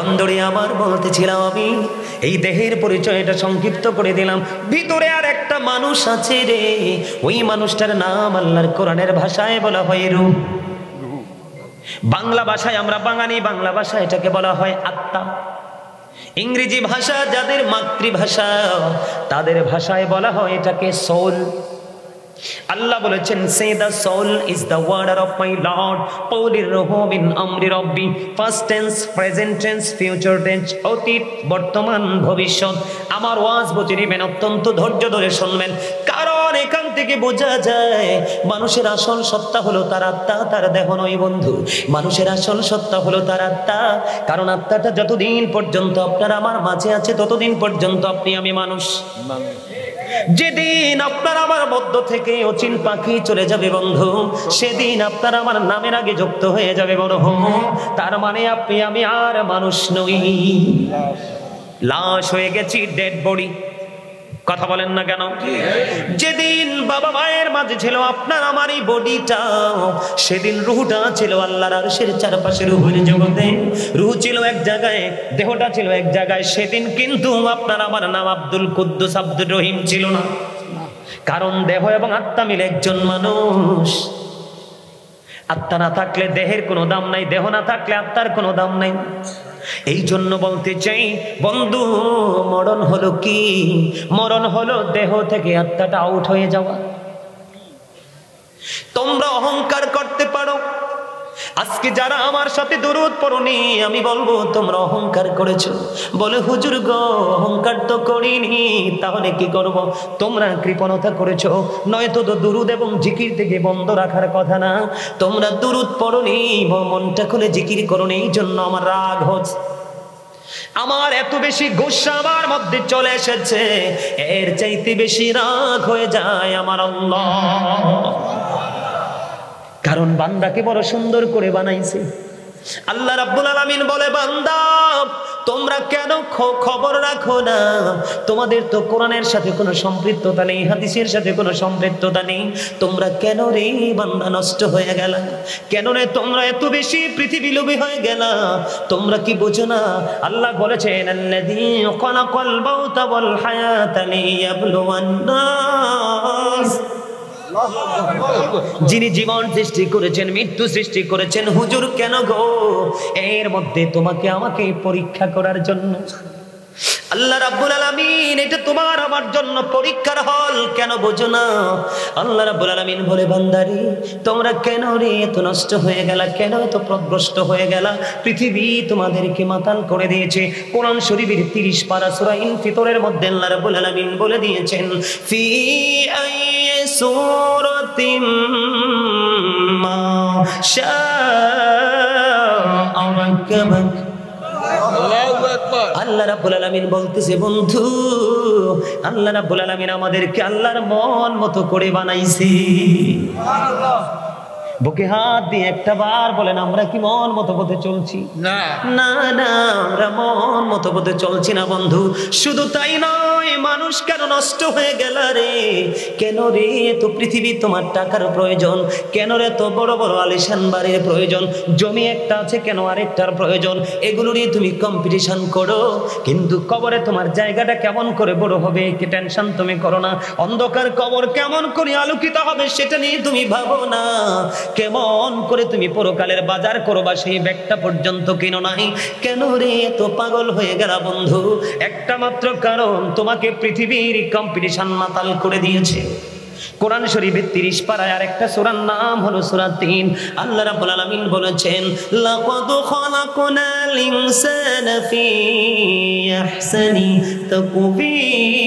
বন্ধুরে আমার বলতেছিলাম আমি এই দেহের পরিচয়টা সংক্ষিপ্ত করে দিলাম, ভিতরে আর একটা মানুষ আছে রে, ওই মানুষটার নাম আল্লাহর কোরআনের ভাষায় বলা হয় রূহ। বাংলা ভাষায় আমরা বাঙালি বাংলা ভাষায় এটাকে বলা হয় আত্মা। ইংরেজি ভাষা যাদের মাতৃভাষা তাদের ভাষায় বলা হয় এটাকে সোল। আল্লাহ বলেছেন say the soul is the word of my lord, পৌলির রূহ মিন আমরি রব্বি, first tense, present tense, future tense, অতীত, বর্তমান, ভবিষ্যৎ। আমার ওয়াজ বুঝে নেবেন, অত্যন্ত ধৈর্য ধরে শুনবেন, কারণ এখান থেকে বোঝা যায় মানুষের আসল সত্তা হলো তার আত্মা, তার দেহ নয় বন্ধু। মানুষের আসল সত্তা হলো তার আত্মা, কারণ আত্মাটা যতদিন পর্যন্ত আপনার আমার মাঝে আছে ততদিন পর্যন্ত আপনি আমি মানুষ। যেদিন আপনার আমার মধ্য থেকে অচিন পাখি চলে যাবে বন্ধু, সেদিন আপনার আমার নামের আগে যুক্ত হয়ে যাবে বড় হো, তার মানে আপনি আমি আর মানুষ নই, লাশ হয়ে গেছি, ডেড বডি। কথা বলেন না কেন? যেদিন বাবা মায়ের মাঝে ছিল আপনার আমার এই বডিটা, সেদিন রুহটা ছিল আল্লাহর আরশের চারপাশে, রুহের জগতে রুহ ছিল এক জায়গায়, দেহটা ছিল এক জায়গায়। সেদিন কিন্তু আপনার আমার নাম আব্দুল কুদ্দুস আব্দুর রহিম ছিল না, কারণ দেহ এবং আত্মা মিলে একজন মানুষ। আত্মা না থাকলে দেহের কোনো দাম নাই, দেহ না থাকলে আত্মার কোনো দাম নাই। এই জন্য বলতে চাই বন্ধু, মরণ হলো কি? মরণ হলো দেহ থেকে আত্মাটা আউট হয়ে যাওয়া। তোমরা অহংকার করতে পারো, আজকে যারা আমার সাথে দরুদ পড়নি আমি বলবো তোমরা অহংকার করেছো। বলে হুজুর গো অহংকার তো করিনি, তাহলে কি করব? তোমরা কৃপণতা করেছো, নয়তো তো দুরুদ এবং জিকির থেকে বন্ধ রাখার কথা না। তোমরা দুরুদ পড়নি, মনটা খুলে জিকির করোনি, এই জন্য আমার রাগ হচ্ছে, আমার এত বেশি গুসা আমার মধ্যে চলে এসেছে, এর চাইতে বেশি রাগ হয়ে যায় আমার আল্লাহ। কারণ বান্দাকে বড় সুন্দর করে বানাইছে আল্লাহ রাব্বুল আলামিন। বলে বান্দা তোমরা কেন খবর রাখো না? তোমাদের তো কোরআনের সাথে কোনো সম্পৃক্ততা নেই, হাদিসের সাথে কোনো সম্পৃক্ততা নেই, তোমরা কেন রে বান্দা নষ্ট হয়ে গেলা? কেন রে তোমরা এত বেশি পৃথিবী লোভী হয়ে গেলা? তোমরা কি বোঝো না? আল্লাহ বলেছেন আল্লাযী খালাকাল মাউতা ওয়াল হায়াতা লিয়াবলুওয়ান-নাস, যিনি জীবন সৃষ্টি করেছেন, মৃত্যু সৃষ্টি করেছেন। হুজুর কেন গো? এর মধ্যে তোমাকে আমাকে পরীক্ষা করার জন্য। আল্লাহ রাব্বুল আলামিন এটা তোমার আমার জন্য পরীক্ষার হল, কেন বোঝো না? আল্লাহ রাব্বুল আলামিন বলে বান্দারে তোমরা কেন রে এত নষ্ট হয়ে গেলা, কেন এত পথভ্রষ্ট হয়ে গেলা? পৃথিবী তোমাদেরকে মাতাল করে দিয়েছে। কোরআন শরীফের 30 পারা সূরা ইনফিতরের মধ্যে আল্লাহ রাব্বুল আলামিন বলে দিয়েছেন ফি আইয়ি সূরাতিম মা শাআ রাক্কাবাক। আল্লাহ রাব্বুল আলামিন বলতেছে বন্ধু, আল্লাহ রাব্বুল আলামিন আমাদেরকে আল্লাহর মন মতো করে বানাইছে। বুকে হাত দিয়ে একটা বার বলেন আমরা কি মন মতো পথে চলছি? না না না, আমরা মন মতো পথে চলছি না বন্ধু। শুধু তাই নয়, মানুষ কেন নষ্ট হয়ে গেল রে? কেন রে এত পৃথিবী তোমার টাকার প্রয়োজন? কেন রে এত বড় বড় আলিশান বাড়ির প্রয়োজন? জমি একটা আছে কেন আরেকটার প্রয়োজন? এগুলো নিয়ে তুমি কম্পিটিশন করো, কিন্তু কবরে তোমার জায়গাটা কেমন করে বড় হবে কি টেনশন তুমি করো না। অন্ধকার কবর কেমন করে আলোকিত হবে সেটা নিয়ে তুমি ভাবো না। কেমন করে তুমি পরকালের বাজার করবা সেই ব্যাগটা পর্যন্ত কিনো নাই। কেন রে এত পাগল হয়ে গেলা বন্ধু? একটা মাত্র কারণ, তোমাকে পৃথিবীর কম্পিটিশন মাতাল করে দিয়েছে। কোরআন শরীফের 30 পারায় আরেকটা সূরার নাম হলো সূরা 3। আল্লাহ রাব্বুল আলামিন বলেছেন লাকাদ খালাকনাল ইনসানা ফি আহসানি তাকওয়িম।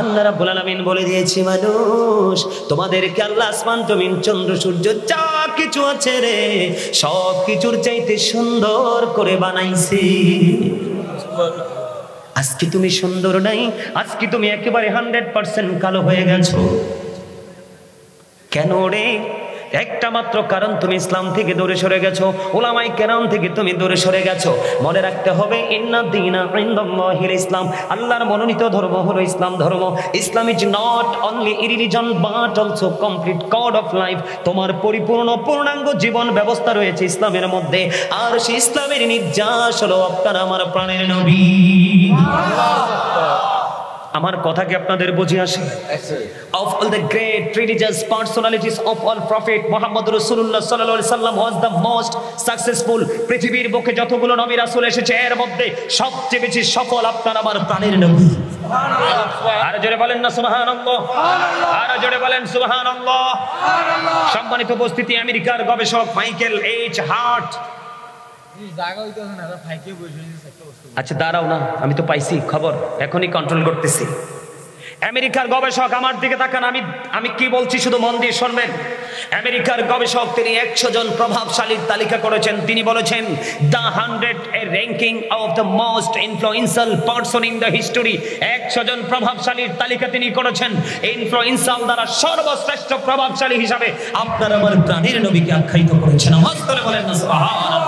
আল্লাহ রাব্বুল আলামিন বলে দিয়েছে মানুষ তোমাদেরকে আল্লাহ আসমান জমিন চন্দ্র সূর্য যা কিছু আছে রে সব কিছুর চাইতে সুন্দর করে বানাইছে। আজকে তুমি সুন্দর নাই, আজকে তুমি একেবারে 100% কালো হয়ে গেছো। কেন রে? একটা মাত্র কারণ, তুমি ইসলাম থেকে দূরে সরে গেছো, উলামায়ে কেরাম থেকে তুমি দূরে সরে গেছো। মনে রাখতে হবে ইন্না দীনা ইনদাল্লাহিল ইসলাম, আল্লাহর মনোনীত ধর্ম হলো ইসলাম ধর্ম। Islam is not only a religion but also complete code of life. তোমার পরিপূর্ণ পূর্ণাঙ্গ জীবন ব্যবস্থা রয়েছে ইসলামের মধ্যে, আর সেই ইসলামের নির্যাস হলো আপনার আমার প্রাণের নবী। আমার কথা কি আপনাদের বুঝে আসে? Of all the great religious personalities of all prophet, Muhammad Rasulullah sallallahu alaihi wasallam was the most successful. পৃথিবীর বুকে যতগুলো নবী রাসূল এসেছে এর মধ্যে সবচেয়ে বেশি সফল আপনার আমার প্রাণের নবী। সুবহানাল্লাহ। আর জোরে বলেন না সুবহানাল্লাহ। আর জোরে বলেন সুবহানাল্লাহ। সম্মানিত উপস্থিতি, আমেরিকার গবেষক মাইকেল এইচ হার্ট, আচ্ছা দাঁড়াও না, আমি তো পাইছি খবর, এখনই কন্ট্রোল করতেছি। আমেরিকার গবেষক, আমার দিকে তাকান, আমি কি বলছি শুধু মন দিয়ে শুনবেন। আমেরিকার গবেষক তিনি 100 জন প্রভাবশালীর তালিকা করেছেন। তিনি বলেছেন the 100 ranking of the most influential person in the history. 100 জন প্রভাবশালীর তালিকা তিনি করেছেন। ইনফ্লুয়েন্সিয়াল দ্বারা সর্বশ্রেষ্ঠ প্রভাবশালী হিসাবে আপনার আমার প্রাণের নবীকে আখ্যায়িত করেছেন। আওয়াজ করে বলেন না সুবহানাল্লাহ।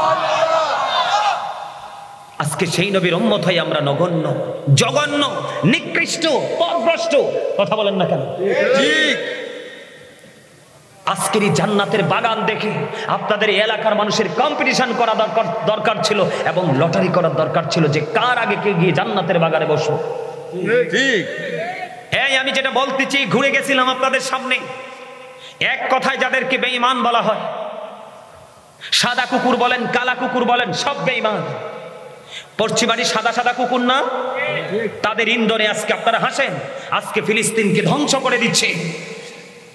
আজকে সেই নবীর উম্মত হয়ে আমরা নগণ্য, জঘন্য, নিকৃষ্ট, পথভ্রষ্ট। কথা বলেন না কেন? ঠিক। আজকের এই জান্নাতের বাগান দেখে আপনাদের এই এলাকার মানুষের কম্পিটিশন করা দরকার ছিল এবং লটারি করার দরকার ছিল যে কার আগে কে গিয়ে জান্নাতের বাগানে বসবো। ঠিক। এই আমি যেটা বলতেছি, ঘুরে গেছিলাম আপনাদের সামনে। এক কথায় যাদেরকে বেঈমান বলা হয়, সাদা কুকুর বলেন, কালা কুকুর বলেন, সব বেঈমান। পশ্চিমারি সাদা সাদা কুকুর না, তাদের ইন্ধনে আজকে আপনারা হাসেন, আজকে ফিলিস্তিনকে ধ্বংস করে দিচ্ছে।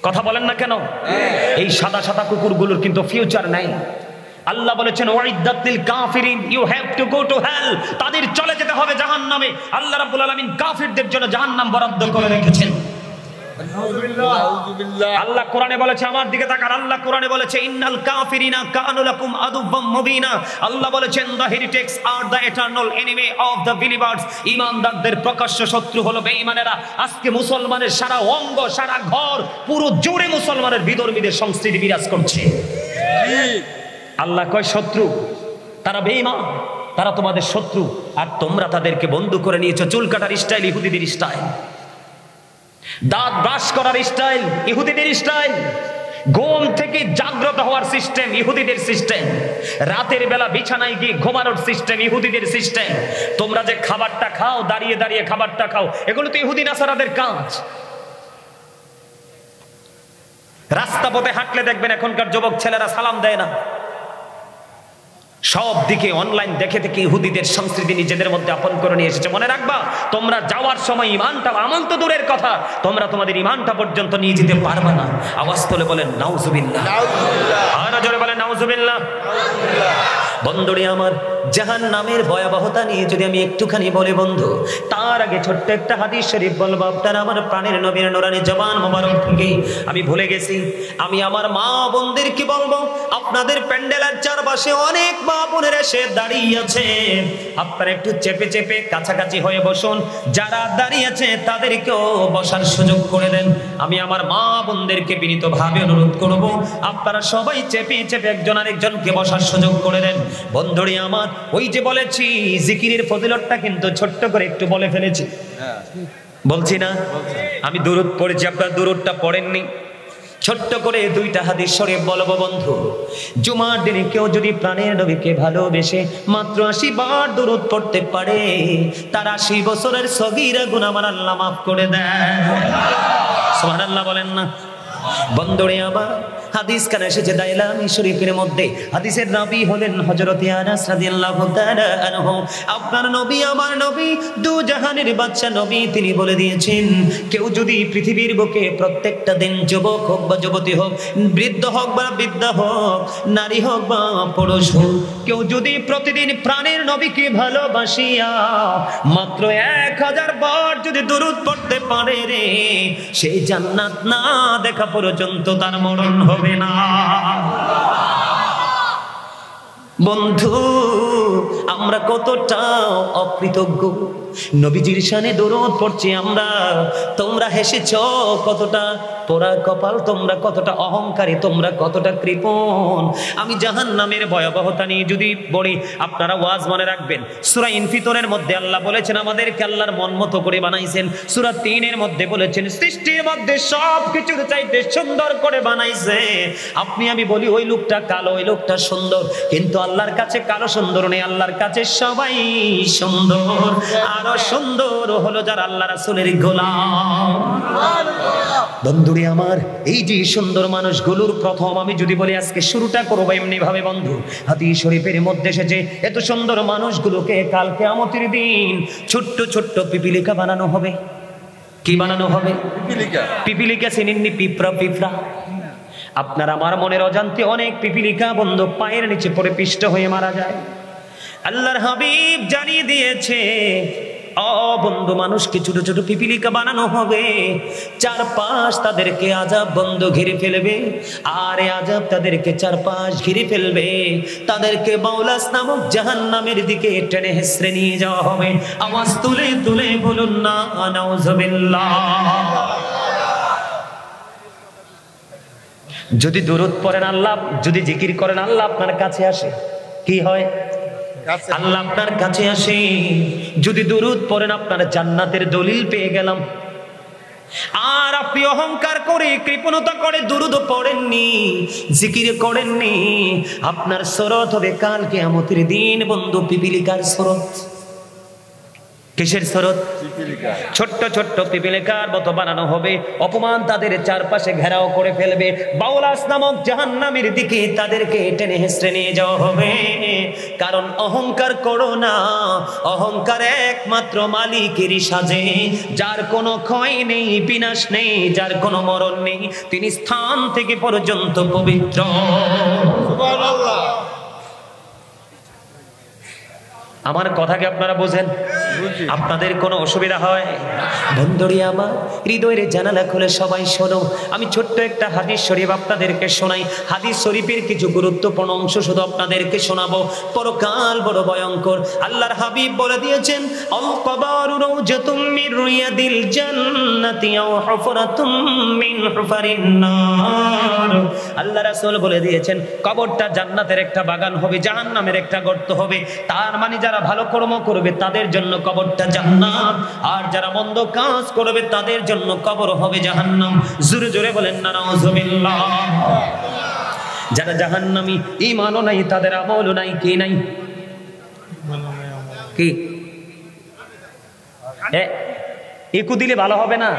কথা বলেন না কেন? এই সাদা সাদা কুকুরগুলোর কিন্তু ফিউচার নাই। আল্লাহ বলেছেন ওয়াইদাত লিল কাফিরিন, you have to go to hell, তাদের চলে যেতে হবে জাহান্নামে। আল্লাহ রাব্বুল আলামিন কাফিরদের জন্য জাহান্নাম বরাদ্দ করে রেখেছেন। আল্লাহ কোরআনে বলেছে, আমার দিকে তাকান, আল্লাহ কোরআনে বলেছে ইন্নাল কাফিরিনা কানু লাকুম আদুওয়াম মুবিনা। আল্লাহ বলেছেন the heretics are the eternal enemy of the believers. ঈমানদারদের প্রকাশ্য শত্রু হলো বেঈমানেরা। আজকে মুসলমানের সারা অঙ্গ, সারা ঘর, পুরো জুড়ে মুসলমানের বিধর্মীদের সংস্কৃতি বিরাজ করছে। আল্লাহ কয় শত্রু, তারা বেঈমান, তারা তোমাদের শত্রু, আর তোমরা তাদেরকে বন্ধু করে নিয়েছো। চুল কাটার স্টাইল ইহুদিদের স্টাইল, দাঁত ব্রাশ করার স্টাইল ইহুদিদের স্টাইল, ঘুম থেকে জাগ্রত হওয়ার সিস্টেম ইহুদিদের সিস্টেম, রাতের বেলা বিছানায় গিয়ে ঘুমানোর সিস্টেম ইহুদিদের সিস্টেম। তোমরা যে খাবারটা খাও, দাঁড়িয়ে দাঁড়িয়ে খাবারটা খাও, এগুলো তো ইহুদি নাসারাদের কাজ। রাস্তা পথে হাঁটলে দেখবেন এখনকার যুবক ছেলেরা সালাম দেয় না। সব দিকে অনলাইন দেখে থেকে ইহুদিদের সংস্কৃতি নিজেদের মধ্যে আপন করে নিয়ে এসেছে। মনে রাখবা, তোমরা যাওয়ার সময় ইমানটা, আমল তো দূরের কথা, তোমরা তোমাদের ইমানটা পর্যন্ত নিয়ে যেতে পারবে না। আওয়াজ তুলে বলেন নাউজুবিল্লাহ। আর জোরে বলেন নাউজুবিল্লাহ। বন্ধুরে আমার, জাহান্নামের ভয়াবহতা নিয়ে যদি আমি একটুখানি বলি বন্ধু, তার আগে ছোট্ট একটা হাদিস শরীফ বলবো আপনারা আমার প্রাণের নবীর নূরানি জবান মোবারক থেকে। আমি ভুলে গেছি, আমি আমার মা বোনদেরকে বলবো, আপনাদের প্যান্ডেলের চারপাশে অনেক মা বোনের এসে দাঁড়িয়ে আছে, আপনারা একটু চেপে চেপে কাছাকাছি হয়ে বসুন। যারা দাঁড়িয়ে আছে তাদেরকেও বসার সুযোগ করে দেন। আমি আমার মা বোনদেরকে বিনীতভাবে অনুরোধ করব, আপনারা সবাই চেপে চেপে একজন আরেকজনকে বসার সুযোগ করে দেন। বন্ধুরে আমার, ওই যে বলেছি জিকিরের ফজিলতটা কিন্তু ছোট্ট করে একটু বলে ফেলেছি, বলছি না? আমি দুরূদ পড়েছি, আপনারা দুরূদটা পড়েননি। ছোট্ট করে দুইটা হাদিস শরীফ বলবো বন্ধু। জুমার দিনে কেউ যদি প্রাণের নবীকে ভালোবেসে মাত্র 80 বার দুরূদ পড়তে পারে, তার 80 বছরের সগীরা গুনাহ আমার আল্লাহ মাফ করে দেয়। সুবহানাল্লাহ বলেন না? বন্ধুরে আমার, হাদিস কানে এসেছে দাইলামি শরীফের মধ্যে। হাদিসের রাবী হলেন হযরত আনাস রাদিয়াল্লাহু তাআলা আনহু। আপনার নবী, আমার নবী, দু জাহানের বাদশা নবী, তিনি বলে দিয়েছেন, কেউ যদি পৃথিবীর বুকে প্রত্যেকটা দিন, যুবক হোক বা যুবতী হোক, বৃদ্ধ হোক বা বৃদ্ধা হোক, নারী হোক বা পুরুষ হোক, কেউ যদি প্রতিদিন প্রাণের নবীকে ভালোবাসিয়া মাত্র 1000 বার যদি দুরূদ পড়তে পারে রে, সেই জান্নাত না দেখা পর্যন্ত তার মরণ হবে না। বন্ধু, আমরা কতটা অকৃতজ্ঞ, নবীজির শানে দরুদ পড়ছি আমরা, তোমরা হেসেছো কতটা, পোড়া কপাল তোমরা কতটা অহংকারী, তোমরা কতটা কৃপণ। আমি জাহান্নামের ভয়াবহতা নিয়ে যদি বলি, আপনারা ওয়াজ মনে রাখবেন। সূরা ইনফিতরের মধ্যে আল্লাহ বলেছেন আমাদেরকে আল্লাহর মন মতো করে বানাইছেন। সূরা 3-এর মধ্যে বলেছেন সৃষ্টির মধ্যে সব কিছুর চাইতে সুন্দর করে বানাইছে। আপনি আমি বলি ওই লোকটা কালো, ওই লোকটা সুন্দর, কিন্তু আল্লাহর কাছে কালো সুন্দর নেই, আল্লাহর কাছে সবাই সুন্দর। আরো সুন্দর হলো যারা আল্লাহ রাসূলের গোলাম। বন্ধুরে আমার, এই যে সুন্দর মানুষগুলোর প্রথম আমি যদি বলি আজকে শুরুটা করবো এমনি ভাবে বন্ধু, হাদিস শরীফের মধ্যে এসেছে এত সুন্দর মানুষগুলোকে কাল কিয়ামতের দিন ছোট্ট ছোট্ট পিপিলিকা বানানো হবে। কি বানানো হবে? পিপিলিকা চিনেননি? পিঁপড়া। আপনার আমার মনের অজান্তে অনেক পিপিলিকা বন্ধু পায়ের নিচে পড়ে পিষ্ট হয়ে মারা যায়। আল্লাহর হাবিব জানিয়ে দিয়েছে বন্ধু মানুষকে ছোট ছোট পিপিলিকা বানানো হবে, চারপাশ তাদেরকে আযাব বন্ধ ঘিরে ফেলবে, আর এই আযাব তাদেরকে চারপাশ ঘিরে ফেলবে, তাদেরকে বাউলাস নামক জাহান্নামের দিকে টেনে হেসড়ে নিয়ে যাওয়া হবে। আওয়াজ তুলে তুলে বলুন না নাউজুবিল্লাহ। যদি দুরূদ পড়েন আল্লাহ, যদি জিকির করেন আল্লাহ আপনার কাছে আসে, কি হয়? আল্লাহ আপনার কাছে আসে। যদি দুরূদ পড়েন আপনার জান্নাতের দলিল পেয়ে গেলাম। আর আপনি অহংকার করে কৃপণতা করে দুরূদ পড়েননি, জিকির করেননি, আপনার সরত হবে কাল কিয়ামতের দিন বন্ধু পিপিলিকার সরত। কিসের সরত? ছোট্ট ছোট্ট পিপিলিকার মতো বানানো হবে, অপমান তাদের চারপাশে ঘেরাও করে ফেলবে, বাউলাস নামক জাহান্নামের দিকে তাদেরকে টেনে হেসড়ে নিয়ে যাওয়া হবে। কারণ অহংকার করো না, অহংকার একমাত্র মালিকেরই সাজে, যার কোনো ক্ষয় নেই, বিনাশ নেই, যার কোনো মরণ নেই, তিনি স্থান থেকে পর্যন্ত পবিত্র। সুবহানাল্লাহ। আমার কথা কি আপনারা বোঝেন? আপনাদের কোনো অসুবিধা হয়? বন্ধুরি আমার, হৃদয়ের জানালা খুলে সবাই শোনো। আমি ছোট্ট একটা হাদিস শরীফ আপনাদেরকে শোনাই। হাদিস শরীফের কিছু গুরুত্বপূর্ণ অংশ শুধু আপনাদেরকে শোনাবো। পরকাল বড় ভয়ঙ্কর। আল্লাহর হাবিব বলে দিয়েছেন আল কবরু রাউজাতুম মির রিয়াদিল জান্নাতি আও হুফরাতুম মিন হুফারিন নার। আল্লাহ রাসূল বলে দিয়েছেন কবরটা জান্নাতের একটা বাগান হবে, জাহান্নামের একটা গর্ত হবে। তার মানে যারা ভালো কর্ম করবে তাদের জন্য কবরটা জান্নাত, আর যারা মন্দ কাজ করবে তাদের জন্য কবর হবে জাহান্নাম। জোরে জোরে বলেন না নাউজুবিল্লাহ। যারা জাহান্নামী, ঈমানও নাই, তাদের আমলও নাই, কি নাই? কি ইকু দিলে ভালো হবে না?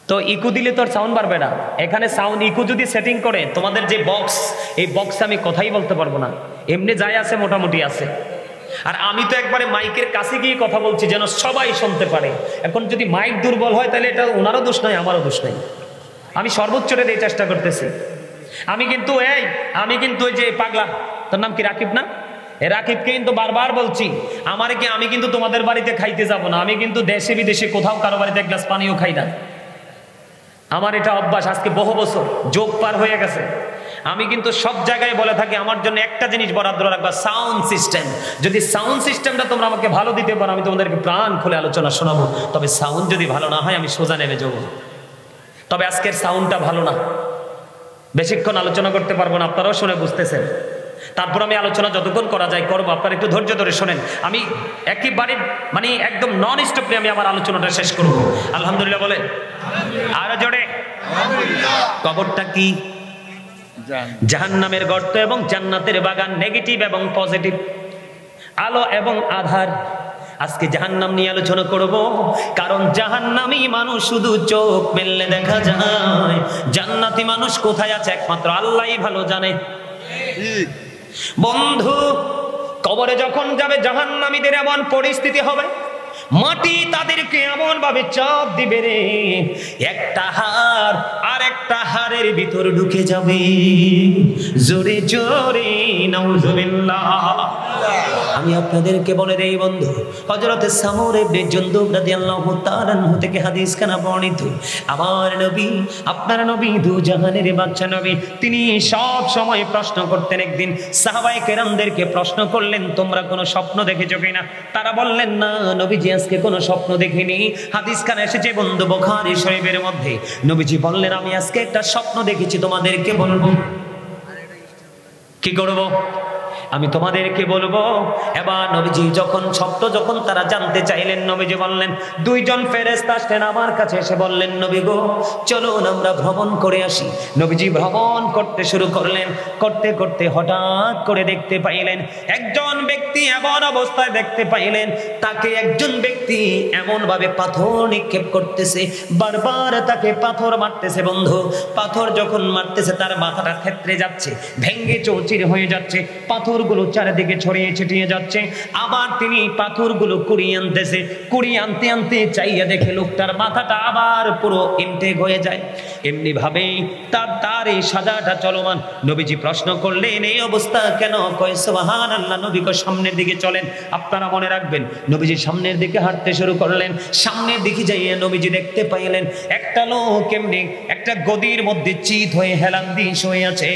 তো ইকু দিলে তোর সাউন্ড বাড়বে না। এখানে সাউন্ড ইকু যদি সেটিং করে তোমাদের যে বক্স, এই বক্সে আমি কথাই বলতে পারবো না, এমনি যাই আছে মোটামুটি আছে। আর আমি তো একবারে মাইকের কাছে গিয়ে কথা বলছি যেন সবাই শুনতে পারে। এখন যদি মাইক দুর্বল হয় তাহলে এটা ওনারও দোষ নাই, আমারও দোষ নাই। আমি সর্বোচ্চটা দিয়ে চেষ্টা করতেছি। আমি কিন্তু ওই যে পাগলা, তোর নাম কি রাকিব না? রাকিবকে কিন্তু বারবার বলছি আমি কিন্তু তোমাদের বাড়িতে খাইতে যাব না, আমি কিন্তু দেশে বিদেশে কোথাও কারো বাড়িতে এক গ্লাস পানিও খাই না। আমার এটা অভ্যাস, আজকে বহু বছর, যোগ পার হয়ে গেছে। আমি কিন্তু সব জায়গায় বলে থাকি আমার জন্য একটা জিনিস বরাদ্দ রাখবা, সাউন্ড সিস্টেম। যদি সাউন্ড সিস্টেমটা তোমরা আমাকে ভালো দিতে পারো আমি তোমাদেরকে প্রাণ খুলে আলোচনা শোনাবো। তবে সাউন্ড যদি ভালো না হয় আমি সোজা নেমে যাবো। তবে আজকের সাউন্ডটা ভালো না, বেশিক্ষণ আলোচনা করতে পারবো না, আপনারাও শুনে বুঝতেছেন। তারপর আমি আলোচনা যতক্ষণ করা যায় করবো, আপনারা একটু ধৈর্য ধরে শোনেন। আমি একেবারে একদম নন স্টপলি আমি আমার আলোচনাটা শেষ করব। আলহামদুলিল্লাহ বলে আরো জোরে। কবরটা কি? জাহান্নামের গর্ত এবং জান্নাতের বাগান, নেগেটিভ এবং পজিটিভ, আলো এবং আধার। আজকে জাহান্নাম নিয়ে আলোচনা করব, কারণ জাহান্নামী মানুষ শুধু চোখ মেললে দেখা যায়, জান্নাতি মানুষ কোথায় আছে একমাত্র আল্লাহই ভালো জানে। বন্ধু, কবরে যখন যাবে জাহান্নামীদের এমন পরিস্থিতি হবে, মাটি তাদেরকে এমন ভাবে চাপ দিবে রে, একটা হাড় আর একটা হাড়ের ভিতর ঢুকে যাবে। জোরে জোরে নাউজুবিল্লাহ। আমি আপনাদেরকে বলে দেই বন্ধু, হযরত সামুর ইবনে জুনদুব রাদিয়াল্লাহু তাআলা আনহু থেকে হাদিস খানা বর্ণিত, আমার নবী, আপনার নবী, দু জাহানের বাদশা নবী, তিনি সব সময় প্রশ্ন করতেন। একদিন সাহাবায়ে কেরামদেরকে প্রশ্ন করলেন, তোমরা কোনো স্বপ্ন দেখেছো কিনা? তারা বললেন, না নবীজি, আজকে কোনো স্বপ্ন দেখিনি। হাদিস খানা এসেছে বন্ধু বুখারী শরীফের মধ্যে। নবীজি বললেন, আমি আজকে একটা স্বপ্ন দেখেছি, তোমাদেরকে বলবো। কি করব? আমি তোমাদেরকে বলবো। এবার নবীজি যখন তারা জানতে চাইলেন, নবীজি বললেন, দুইজন ফেরেশতা আসলেন আমার কাছে, এসে বললেন, নবী গো, চলুন আমরা ভ্রমণ করে আসি। নবীজি ভ্রমণ করতে শুরু করলেন। করতে করতে হঠাৎ করে দেখতে পাইলেন একজন ব্যক্তি, এমন অবস্থায় দেখতে পাইলেন তাকে একজন ব্যক্তি এমন ভাবে পাথর নিক্ষেপ করতেছে, বারবার তাকে পাথর মারতেছে বন্ধু। পাথর যখন মারতেছে তার মাথাটা থেতরে যাচ্ছে, ভেঙ্গে চৌচির হয়ে যাচ্ছে, পাথরগুলো চারিদিকে ছড়িয়ে ছিটিয়ে যাচ্ছে। আবার তিনি পাথরগুলো কুড়িয়ে আনতেছে, কুড়িয়ে আনতে আনতে চাইয়া দেখে লোকটার মাথাটা আবার পুরো ইনটেক হয়ে যায়। এমনি ভাবেই তার এই সাজাটা চলমান। নবীজি প্রশ্ন করলেন, এই অবস্থা কেন? কয় সুবহানাল্লাহ। নবী কয়, সামনের দিকে চলেন। আপনারা মনে রাখবেন, নবীজি সামনের দিকে হাঁটতে শুরু করলেন। সামনের দিকে যাইয়া নবীজি দেখতে পাইলেন একটা লোক এমনি একটা গদির মধ্যে চিত হয়ে হেলান দিয়ে শুয়ে আছে।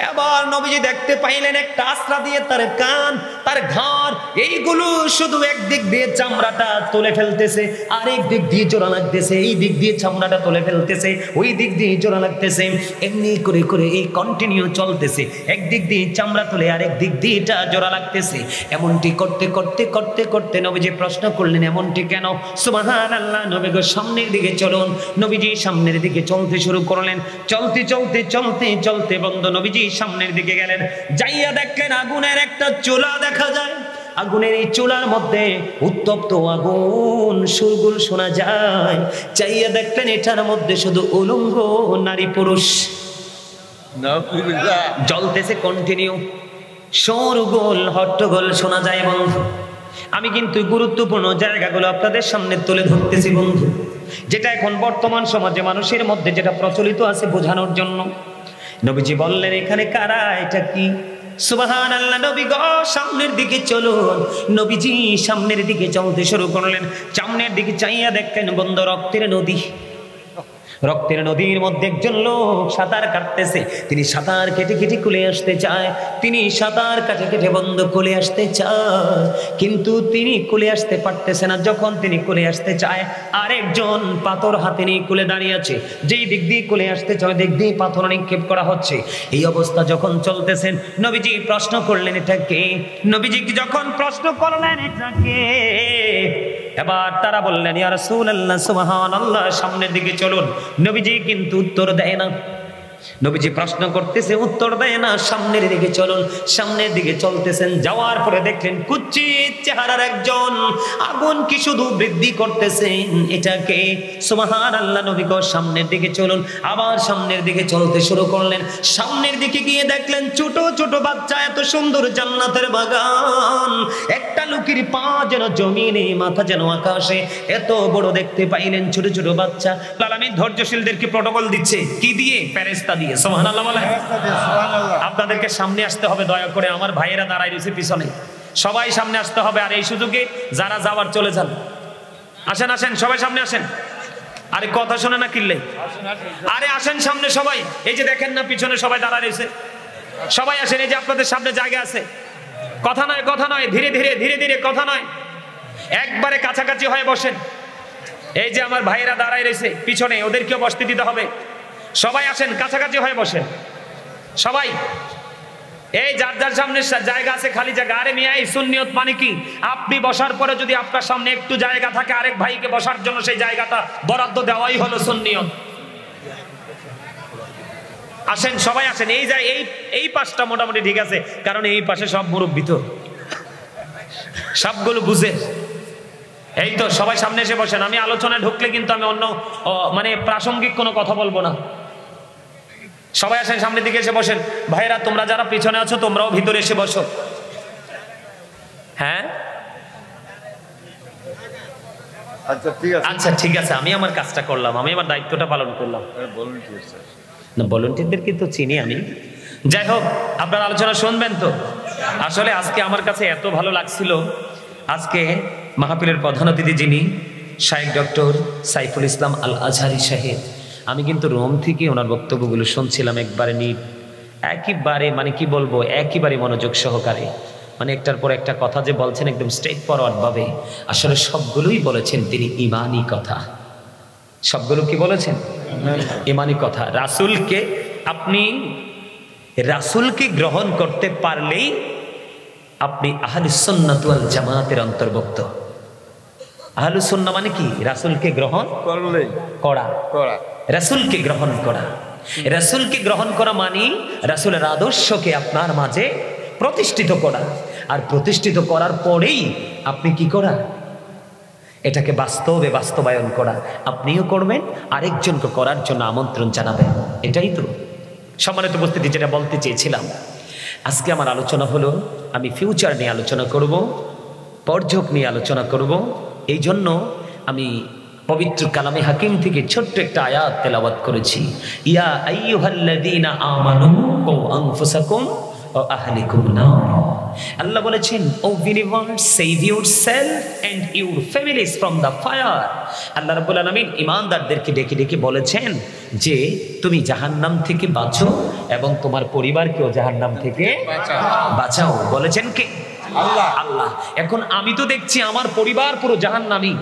এবার নবীজি দেখতে পাইলেন একটা আশ্রা দিয়ে তার কান, তার ঘাড়, এইগুলো শুধু একদিক দিয়ে চামড়াটা তুলে ফেলতেছে, আরেক দিক দিয়ে জোড়া লাগতেছে, এই দিক দিয়ে চামড়াটা তুলে ফেলতেছে, ওই দিক দিয়ে জোড়া লাগতেছে। এমনি করে করে এই কন্টিনিউ চলতেছে, একদিক দিয়ে চামড়া তুলে আরেক দিক দিয়ে এটা জোড়া লাগতেছে। এমনটি করতে করতে করতে করতে নবীজি প্রশ্ন করলেন, এমনটি কেন? সুবহানাল্লাহ। নবী গো, সামনের দিকে চলুন। নবীজি সামনের দিকে চলতে শুরু করলেন। চলতে চলতে চলতে চলতে বন্ধু নবীজি সামনের দিকে গেলেন। যাইয়া দেখলেন আগুনের একটা চুলা দেখা যায়। আগুনের এই চুলার মধ্যে উত্তপ্ত আগুন সুরগুল শোনা যায়। চাইয়া দেখলেন এটার মধ্যে শুধু উলঙ্গ নারী পুরুষ জ্বলতেছে কন্টিনিউ, শোরগোল হট্টগোল শোনা যায় বন্ধু। আমি কিন্তু গুরুত্বপূর্ণ জায়গাগুলো আপনাদের সামনে তুলে ধরতেছি বন্ধু, যেটা এখন বর্তমান সমাজে মানুষের মধ্যে যেটা প্রচলিত আছে বোঝানোর জন্য। নবীজি বললেন, এখানে কারা? এটা কি? সুবহানাল্লাহ। নবী গো, সামনের দিকে চলুন। নবীজি সামনের দিকে চলতে শুরু করলেন। সামনের দিকে চাইয়া দেখলেন বন্ধু রক্তের নদী। রক্তের নদীর মধ্যে একজন লোক সাঁতার কাটতেছে। তিনি সাঁতার কেটে কেটে কুলে আসতে চায়, তিনি সাঁতার কাটে কেটে বন্ধ কুলে আসতে চায়, কিন্তু তিনি কুলে আসতে পারতেছে না। যখন তিনি কুলে আসতে চায়, আরেকজন পাথর হাতে নিয়ে কুলে দাঁড়িয়ে আছে। যেই দিক দিয়ে কুলে আসতে চায় দিক দিয়ে পাথর নিক্ষেপ করা হচ্ছে। এই অবস্থা যখন চলতেছেন, নবীজি প্রশ্ন করলেন, এটা কে? নবীজি যখন প্রশ্ন করলেন এটা কে, এবার তারা বললেন, ইয়া রাসূলুল্লাহ, সুবহানাল্লাহ, সামনের দিকে চলুন। নবীজি কিন্তু উত্তর দেয় না। নবীজি প্রশ্ন করতেছে, উত্তর দেয় না। সামনের দিকে চলুন। সামনের দিকে চলতেছেন। যাওয়ার পরে দেখলেন কুচ্ছিত চেহারার একজন, আগুন কি শুধু বৃদ্ধি করতেছেন। এটাকে সুবহানাল্লাহ। নবী গো, সামনের দিকে চলুন। আবার সামনের দিকে চলতে শুরু করলেন। সামনের দিকে গিয়ে দেখলেন ছোট ছোট বাচ্চা, এত সুন্দর জান্নাতের বাগান। একটা লোকের পা যেন জমিনে, মাথা যেন আকাশে, এত বড় দেখতে পাইলেন ছোট ছোট বাচ্চা। আল্লাহ ধৈর্যশীলদেরকে প্রটোকল দিচ্ছে, কি দিয়ে? ফেরেশতা দিয়ে। সুবহানাল্লাহ বলেন। আপনাদেরকে সামনে আসতে হবে, দয়া করে। আমার ভাইয়েরা দাঁড়ায় রয়েছে পিছনে, সবাই সামনে আসতে হবে। আর এই সুযোগে যারা যাওয়ার চলে যান। আসেন আসেন, সবাই সামনে আসেন। আরে কথা শোনে না কিনলে? আরে আসেন সামনে সবাই। এই যে দেখেন না পিছনে সবাই দাঁড়ায় রয়েছে, সবাই আসেন। এই যে আপনাদের সামনে জায়গা আছে। কথা নয়, কথা নয়, ধীরে ধীরে ধীরে ধীরে, কথা নয়, একবারে কাছাকাছি হয়ে বসেন। এই যে আমার ভাইয়েরা দাঁড়ায় রয়েছে পিছনে, ওদেরকেও বসতে দিতে হবে। সবাই আসেন, কাছাকাছি হয়ে বসেন সবাই। এই যার যার সামনে জায়গা আছে, খালি জায়গা। আরে মিয়া, এই সুন্নিয়ত মানে কি? আপনি বসার পরে যদি আপনার সামনে একটু জায়গা থাকে, আরেক ভাইকে বসার জন্য সেই জায়গাটা বরাদ্দ দেওয়াই হলো সুন্নিয়ত। আসেন সবাই আসেন। এই পাশটা মোটামুটি ঠিক আছে, কারণ এই পাশে সব মুরব্বি, তো সবগুলো বুঝে। এই তো সবাই সামনে এসে বসেন। আমি আলোচনায় ঢুকলে কিন্তু আমি অন্য মানে প্রাসঙ্গিক কোনো কথা বলবো না। সবাই আসেন, সামনের দিকে এসে বসেন। ভাইরা, তোমরা যারা পিছনে আছো তোমরাও ভিতরে এসে বসো। হ্যাঁ, আচ্ছা ঠিক আছে, আমি আমার কাজটা করলাম, আমি আমার দায়িত্বটা পালন করলাম। না, ভলান্টিয়ারদের কিন্তু চিনি আমি। যাই হোক, আপনার আলোচনা শুনবেন তো? আসলে আজকে আমার কাছে এত ভালো লাগছিল, আজকে মাহফিলের প্রধান অতিথি যিনি শায়েখ ডক্টর সাইফুল ইসলাম আল আজহারি সাহেব, আমি কিন্তু রোম থেকে ওনার বক্তব্যগুলো শুনছিলাম একবারে একেবারে মানে কি বলবো, একেবারে মনোযোগ সহকারে, মানে একটার পর একটা কথা যে বলছেন একদম স্ট্রেট ফরওয়ার্ড ভাবে। আসলে সবগুলোই বলেছেন তিনি ইমানি কথা। সবগুলো কি বলেছেন? ইমানি কথা। রাসূলকে গ্রহণ করতে পারলেই আপনি আহলুস সুন্নাত ওয়াল জামাতের অন্তর্ভুক্ত। আহলুস সুন্নাহ মানে কি? রাসূলকে গ্রহণ করা। রাসূলকে গ্রহণ করা, রাসূলকে গ্রহণ করা মানে রাসূলের আদর্শকে আপনার মাঝে প্রতিষ্ঠিত করা, আর প্রতিষ্ঠিত করার পরেই আপনি কি করা? এটাকে বাস্তবে বাস্তবায়ন করা। আপনিও করবেন, আরেকজনকে করার জন্য আমন্ত্রণ জানাবেন। এটাই তো সম্মানিত উপস্থিতি, যেটা বলতে চেয়েছিলাম। আজকে আমার আলোচনা হলো, আমি ফিউচার নিয়ে আলোচনা করব, পরঝোঁক নিয়ে আলোচনা করব। এই জন্য আমি পবিত্র কালামে হাকিম থেকে ছোট্ট একটা আয়াত তেলাওয়াত করেছি। ইয়া আইয়ুহাল্লাযীনা আমানু কু আনফুসাকুম ওয়া আহলিকুম নার। আল্লাহ বলেছেন, O believers, save yourself and your families from the fire. Allah রাব্বুল আলামিন ঈমানদারদেরকে ডেকে ডেকে বলেছেন যে তুমি জাহান্নাম থেকে বাঁচো এবং তোমার পরিবারকেও জাহান্নাম থেকে বাঁচাও। বলেছেন কে? আল্লাহ। এখন আমি তো দেখছি আমার পরিবার পুরো জাহান্নামী।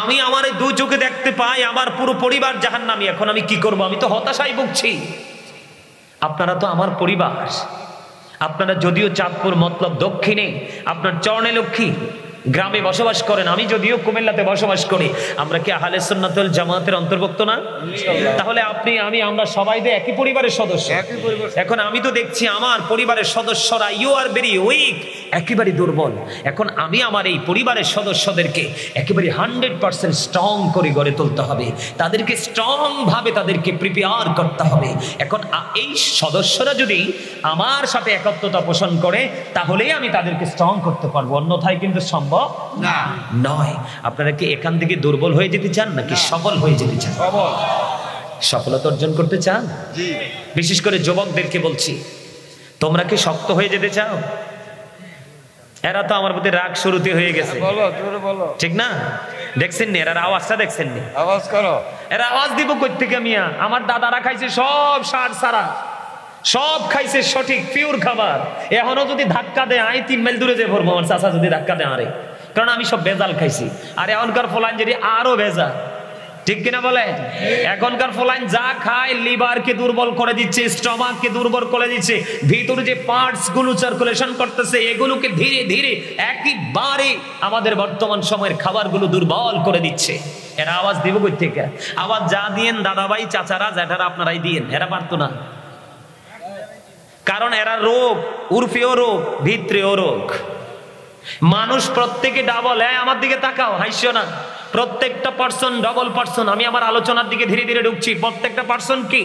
আমি আমার এই দুই চোখে দেখতে পাই আমার পুরো পরিবার জাহান্নামী। এখন আমি কি করব? আমি তো হতাশায় ভুগছি। আপনারা তো আমার পরিবার। আপনারা যদিও চাঁদপুর মতলব দক্ষিণে আপনার চরণেলক্ষ্মী গ্রামে বসবাস করেন, আমি যদিও কুমিল্লাতে বসবাস করি, আমরা কি আহলে সুন্নাত ওয়াল জামাতের অন্তর্ভুক্ত না? তাহলে আপনি আমি আমরা সবাই তো একই পরিবারের সদস্য। এখন আমি তো দেখছি আমার পরিবারের সদস্যরা ইউ আর ভেরি উইক, একেবারে দুর্বল। এখন আমি আমার এই পরিবারের সদস্যদেরকে একেবারে 100% স্ট্রং করে গড়ে তুলতে হবে, তাদেরকে স্ট্রং ভাবে তাদেরকে প্রিপেয়ার করতে হবে। এখন এই সদস্যরা যদি আমার সাথে একত্রতা পোষণ করে তাহলেই আমি তাদেরকে স্ট্রং করতে পারবো, অন্যথায় কিন্তু সম্ভব নয়। আপনারা কি এখান থেকে দুর্বল হয়ে যেতে চান নাকি সবল হয়ে যেতে চান? সফলতা অর্জন করতে চান? বিশেষ করে যুবকদেরকে বলছি, তোমরা কি শক্ত হয়ে যেতে চাও? এরা তো আমার প্রতি রাগ শুরুতে হয়ে গেছে, ঠিক না? দেখছেন নি এরা আওয়াজটা? দেখছেন নি? আওয়াজ করো। এরা আওয়াজ দিব কই থেকে? মিয়া আমার দাদারা খাইছে সব সার সারা, সব খাইছে সঠিক পিওর খাবার। এখনো যদি ধাক্কা দেয় আই 3 মাইল দূরে যে পড়বো আমার চাচা যদি ধাক্কা দেয় আরে, কারণ আমি সব ভেজাল খাইছি। আর এখনকার ফলাইন যদি আরো ভেজাল, ঠিক কিনা বলে? এখনকার ফলাইন যা খায় লিভারকে দুর্বল করে দিচ্ছে, স্টমাককে দুর্বল করে দিচ্ছে, ভিতরে যে পার্টস গুলো সার্কুলেশন করতেছে এগুলোকে ধীরে ধীরে একেবারে আমাদের বর্তমান সময়ের খাবারগুলো দুর্বল করে দিচ্ছে। এরা আওয়াজ দিব কই থেকে? আওয়াজ যা দিয়েন দাদা ভাই চাচারা জ্যাঠারা আপনারাই দিয়েন, এরা পারতো না। কারণ এরা রোগ, উর্ফেও রোগ, ভিতরেও রোগ। মানুষ প্রত্যেকে ডাবল। আমার দিকে তাকাও, হাসিও না। প্রত্যেকটা পার্সন ডবল পার্সন। আমি আমার আলোচনার দিকে ধীরে ধীরে ঢুকছি। প্রত্যেকটা পার্সন কি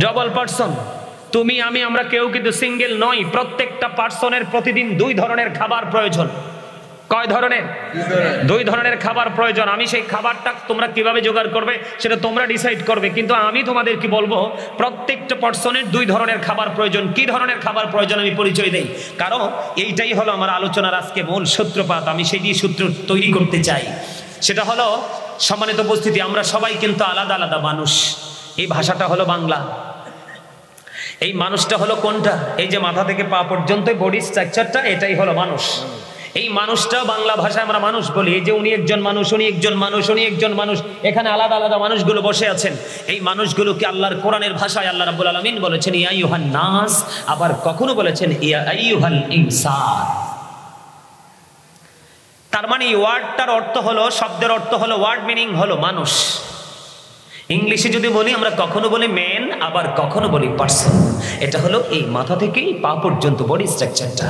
ডবল পার্সন। তুমি আমি আমরা কেউ কিন্তু সিঙ্গেল নই। প্রত্যেকটা পার্সনের প্রতিদিন 2 ধরনের খাবার প্রয়োজন। কয় ধরনের? 2 ধরনের খাবার প্রয়োজন। আমি সেই খাবারটা তোমরা কিভাবে জোগাড় করবে সেটা তোমরা ডিসাইড করবে, কিন্তু আমি তোমাদেরকে বলবো প্রত্যেকটা পার্সনের 2 ধরনের খাবার প্রয়োজন। কি ধরনের খাবার প্রয়োজন আমি পরিচয় দেই, কারণ এইটাই হলো আমার আলোচনার আজকে মূল সূত্রপাত। আমি সেই দিয়ে সূত্র তৈরি করতে চাই। সেটা হলো, সম্মানিত উপস্থিতি, আমরা সবাই কিন্তু আলাদা আলাদা মানুষ। এই ভাষাটা হলো বাংলা। এই মানুষটা হলো কোনটা? এই যে মাথা থেকে পা পর্যন্ত বডি স্ট্রাকচারটা, এটাই হলো মানুষ। এই মানুষটা বাংলা ভাষায় আমরা মানুষ বলি। এই যে উনি একজন মানুষ, উনি একজন মানুষ, উনি একজন মানুষ, এখানে আলাদা আলাদা মানুষগুলো বসে আছেন। এই মানুষগুলোকে আল্লাহর কোরআনের ভাষায় আল্লাহ রাব্বুল আলামিন বলেছেন ইয়া আইয়ুহান নাস, আবার কখনো বলেছেন ইয়া আইয়ুহাল ইনসান। তার মানে এই ওয়ার্ডটার অর্থ হলো, শব্দের অর্থ হলো, ওয়ার্ড মিনিং হলো মানুষ। ইংলিশে যদি বলি আমরা কখনো বলি ম্যান, আবার কখনো বলি পার্সন। এটা হলো এই মাথা থেকে পা পর্যন্ত বডি স্ট্রাকচারটা।